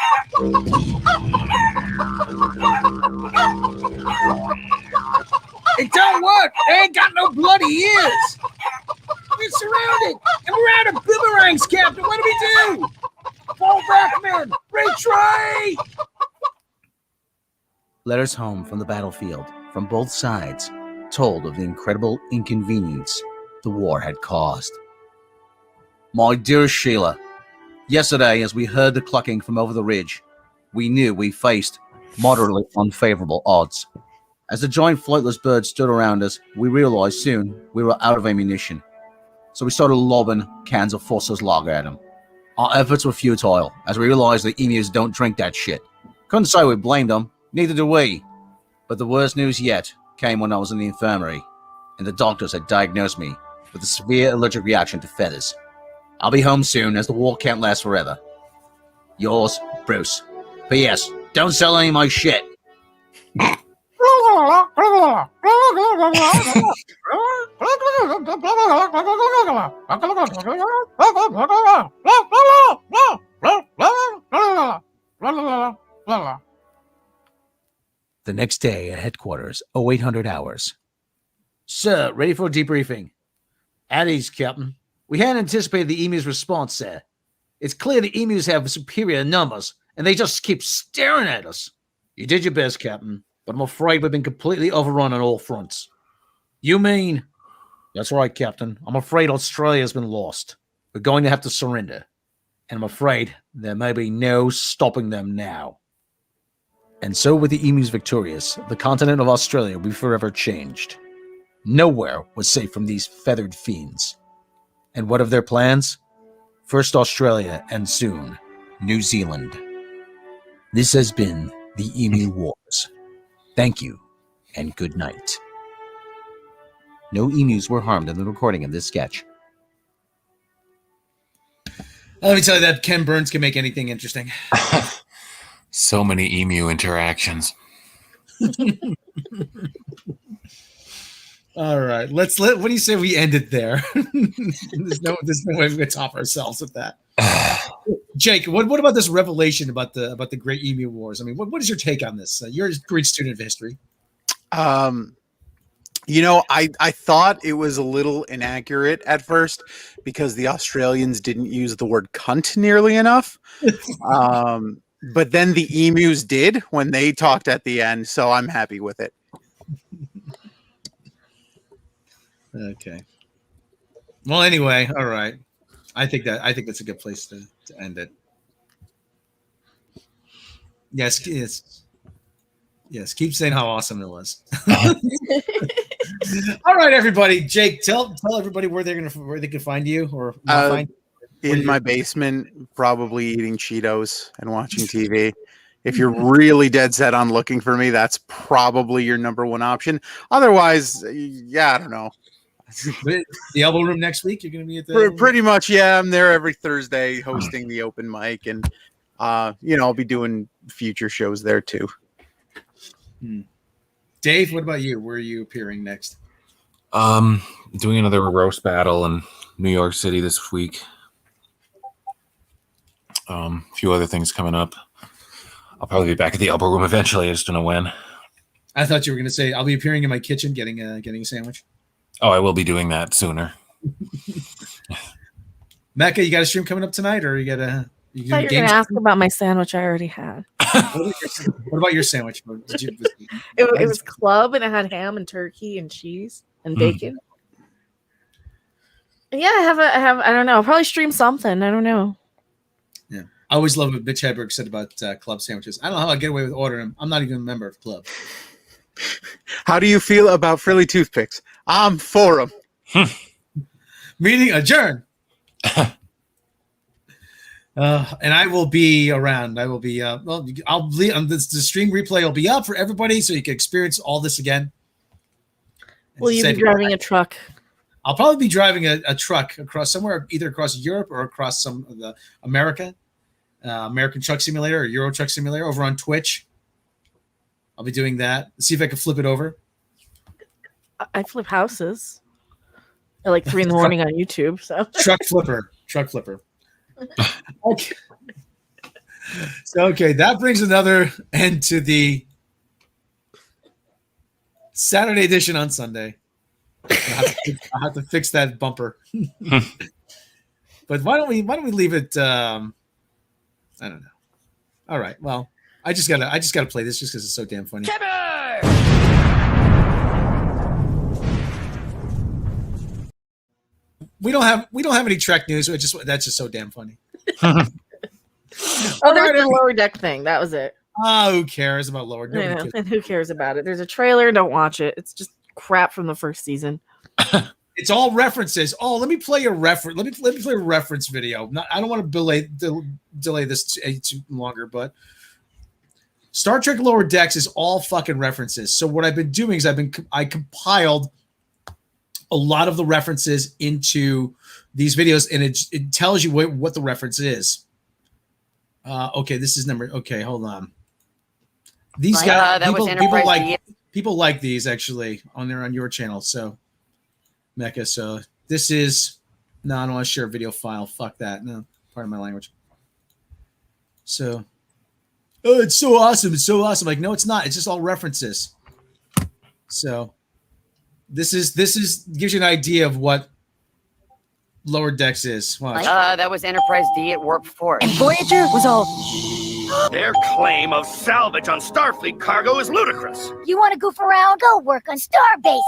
It don't work! They ain't got no bloody ears! We're surrounded, and we're out of boomerangs, Captain. What do we do? Fall back, men! Retreat! Letters home from the battlefield, from both sides, told of the incredible inconvenience the war had caused. My dearest Sheila, yesterday, as we heard the clucking from over the ridge, we knew we faced moderately unfavorable odds. As the giant flightless birds stood around us, we realized soon we were out of ammunition. So we started lobbing cans of Foster's Lager at them. Our efforts were futile, as we realized the emus don't drink that shit. Couldn't say we blamed them, neither do we. But the worst news yet came when I was in the infirmary, and the doctors had diagnosed me with a severe allergic reaction to feathers. I'll be home soon, as the war can't last forever. Yours, Bruce. P.S. Don't sell any of my shit. The next day at headquarters, 0800 hours. Sir, ready for debriefing. At ease, Captain. We hadn't anticipated the emu's response, sir. It's clear the emus have superior numbers, and they just keep staring at us. You did your best, Captain, but I'm afraid we've been completely overrun on all fronts. You mean? That's right, Captain. I'm afraid Australia's been lost. We're going to have to surrender. And I'm afraid there may be no stopping them now. And so with the emus victorious, the continent of Australia will be forever changed. Nowhere was safe from these feathered fiends. And what of their plans? First Australia, and soon, New Zealand. This has been the Emu Wars. Thank you, and good night. No emus were harmed in the recording of this sketch. Let me tell you that Ken Burns can make anything interesting. So many emu interactions. All right, what do you say we end it there? there's no way we can top ourselves with that. Jake, what about this revelation about the Great Emu Wars? I mean, what is your take on this? You're a great student of history. I thought it was a little inaccurate at first because the Australians didn't use the word cunt nearly enough. But then the emus did when they talked at the end, so I'm happy with it. Okay. Well, anyway, all right. I think that's a good place to end it. Yes. Keep saying how awesome it was. All right, everybody. Jake, tell everybody where they can find you or find you. In my basement, probably eating Cheetos and watching TV. If you're really dead set on looking for me, that's probably your number one option. Otherwise, yeah, I don't know. The Elbow Room next week. You're going to be at the pretty much. Yeah, I'm there every Thursday hosting the open mic, and I'll be doing future shows there too. Dave, what about you? Where are you appearing next? Doing another roast battle in New York City this week. A few other things coming up. I'll probably be back at the Elbow Room eventually. I just don't know when. I thought you were going to say I'll be appearing in my kitchen getting a sandwich. Oh, I will be doing that sooner. Mecca, you got a stream coming up tonight, or you got a? I thought you were going to ask about my sandwich I already had. What about your sandwich? It was club, and it had ham and turkey and cheese and bacon. Yeah, I have. I don't know. I'll probably stream something. I don't know. Yeah, I always love what Mitch Hedberg said about club sandwiches. I don't know how I get away with ordering them. I'm not even a member of club. How do you feel about frilly toothpicks? I'm for them. Meeting adjourned. And I will be around. I will be. I'll leave. The stream replay will be up for everybody, so you can experience all this again. Will you be driving a truck? I'll probably be driving a truck across somewhere, either across Europe or across some of the American Truck Simulator or Euro Truck Simulator over on Twitch. I'll be doing that. See if I can flip it over. I flip houses at like 3 a.m. on YouTube. So truck flipper. Okay. So that brings another end to the Saturday edition on Sunday. I'll have to fix that bumper. But why don't we leave it? I don't know. All right. Well, I just gotta play this just because it's so damn funny. We don't have any Trek news. That's just so damn funny. There was the Lower Deck thing. That was it. Who cares about Lower Deck? And who cares about it? There's a trailer. Don't watch it. It's just crap from the first season. It's all references. Oh, let me play a reference. Let me play a reference video. I don't want to delay this too longer, but Star Trek Lower Decks is all fucking references. So what I've been doing is I compiled a lot of the references into these videos, and it tells you what the reference is. Okay, this is number. Okay, hold on. These guys, people like people like these actually on your channel. So, Mecca. So this is no, I don't want to share a video file. Fuck that. No, part of my language. So, oh, it's so awesome. It's so awesome. Like, no, it's not. It's just all references. So, this is gives you an idea of what Lower Decks is. Watch. That was Enterprise D at Warp 4. And Voyager was all... Their claim of salvage on Starfleet cargo is ludicrous. You want to goof around? Go work on Starbase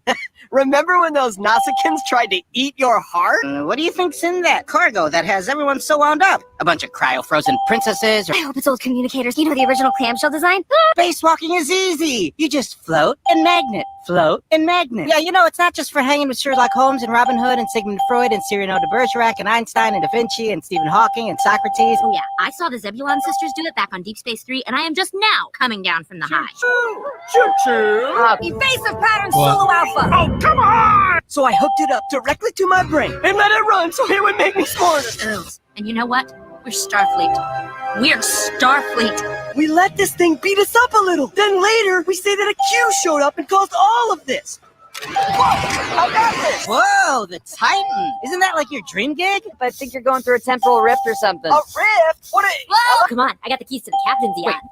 80. Remember when those Nausicaans tried to eat your heart? What do you think's in that cargo that has everyone so wound up? A bunch of cryo-frozen princesses? I hope it's old communicators. You know the original clamshell design? Spacewalking is easy. You just float and magnet. Float and magnet. Yeah, you know, it's not just for hanging with Sherlock Holmes and Robin Hood and Sigmund Freud and Cyrano de Bergerac and Einstein and Da Vinci and Stephen Hawking and Socrates. Oh yeah, I saw the Zebulon sisters do it back on Deep Space 3, and I am just now coming down from the high. Evasive pattern solo alpha. Oh, come on! So I hooked it up directly to my brain and let it run so it would make me smarter. And you know what? We're Starfleet. We're Starfleet. We let this thing beat us up a little. Then later, we say that a Q showed up and caused all of this. Whoa! I got this! Whoa, the Titan. Isn't that like your dream gig? I think you're going through a temporal rift or something. A rift? What a... Whoa! Come on, I got the keys to the captain's yacht.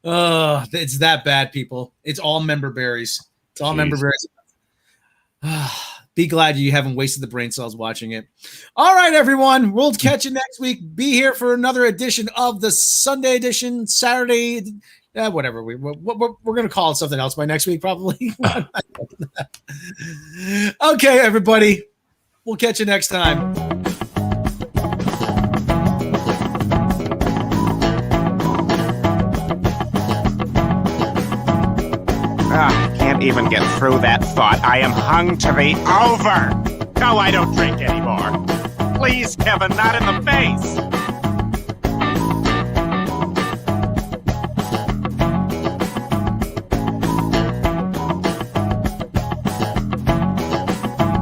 Oh, it's that bad, people. It's all member berries. It's all member berries. Be glad you haven't wasted the brain cells watching it. All right, everyone. We'll catch you next week. Be here for another edition of the Sunday edition, Saturday, whatever. We're going to call it something else by next week, probably. Okay, everybody. We'll catch you next time. Can't even get through that thought. I am hung to the over. No, I don't drink anymore. Please, Kevin, not in the face.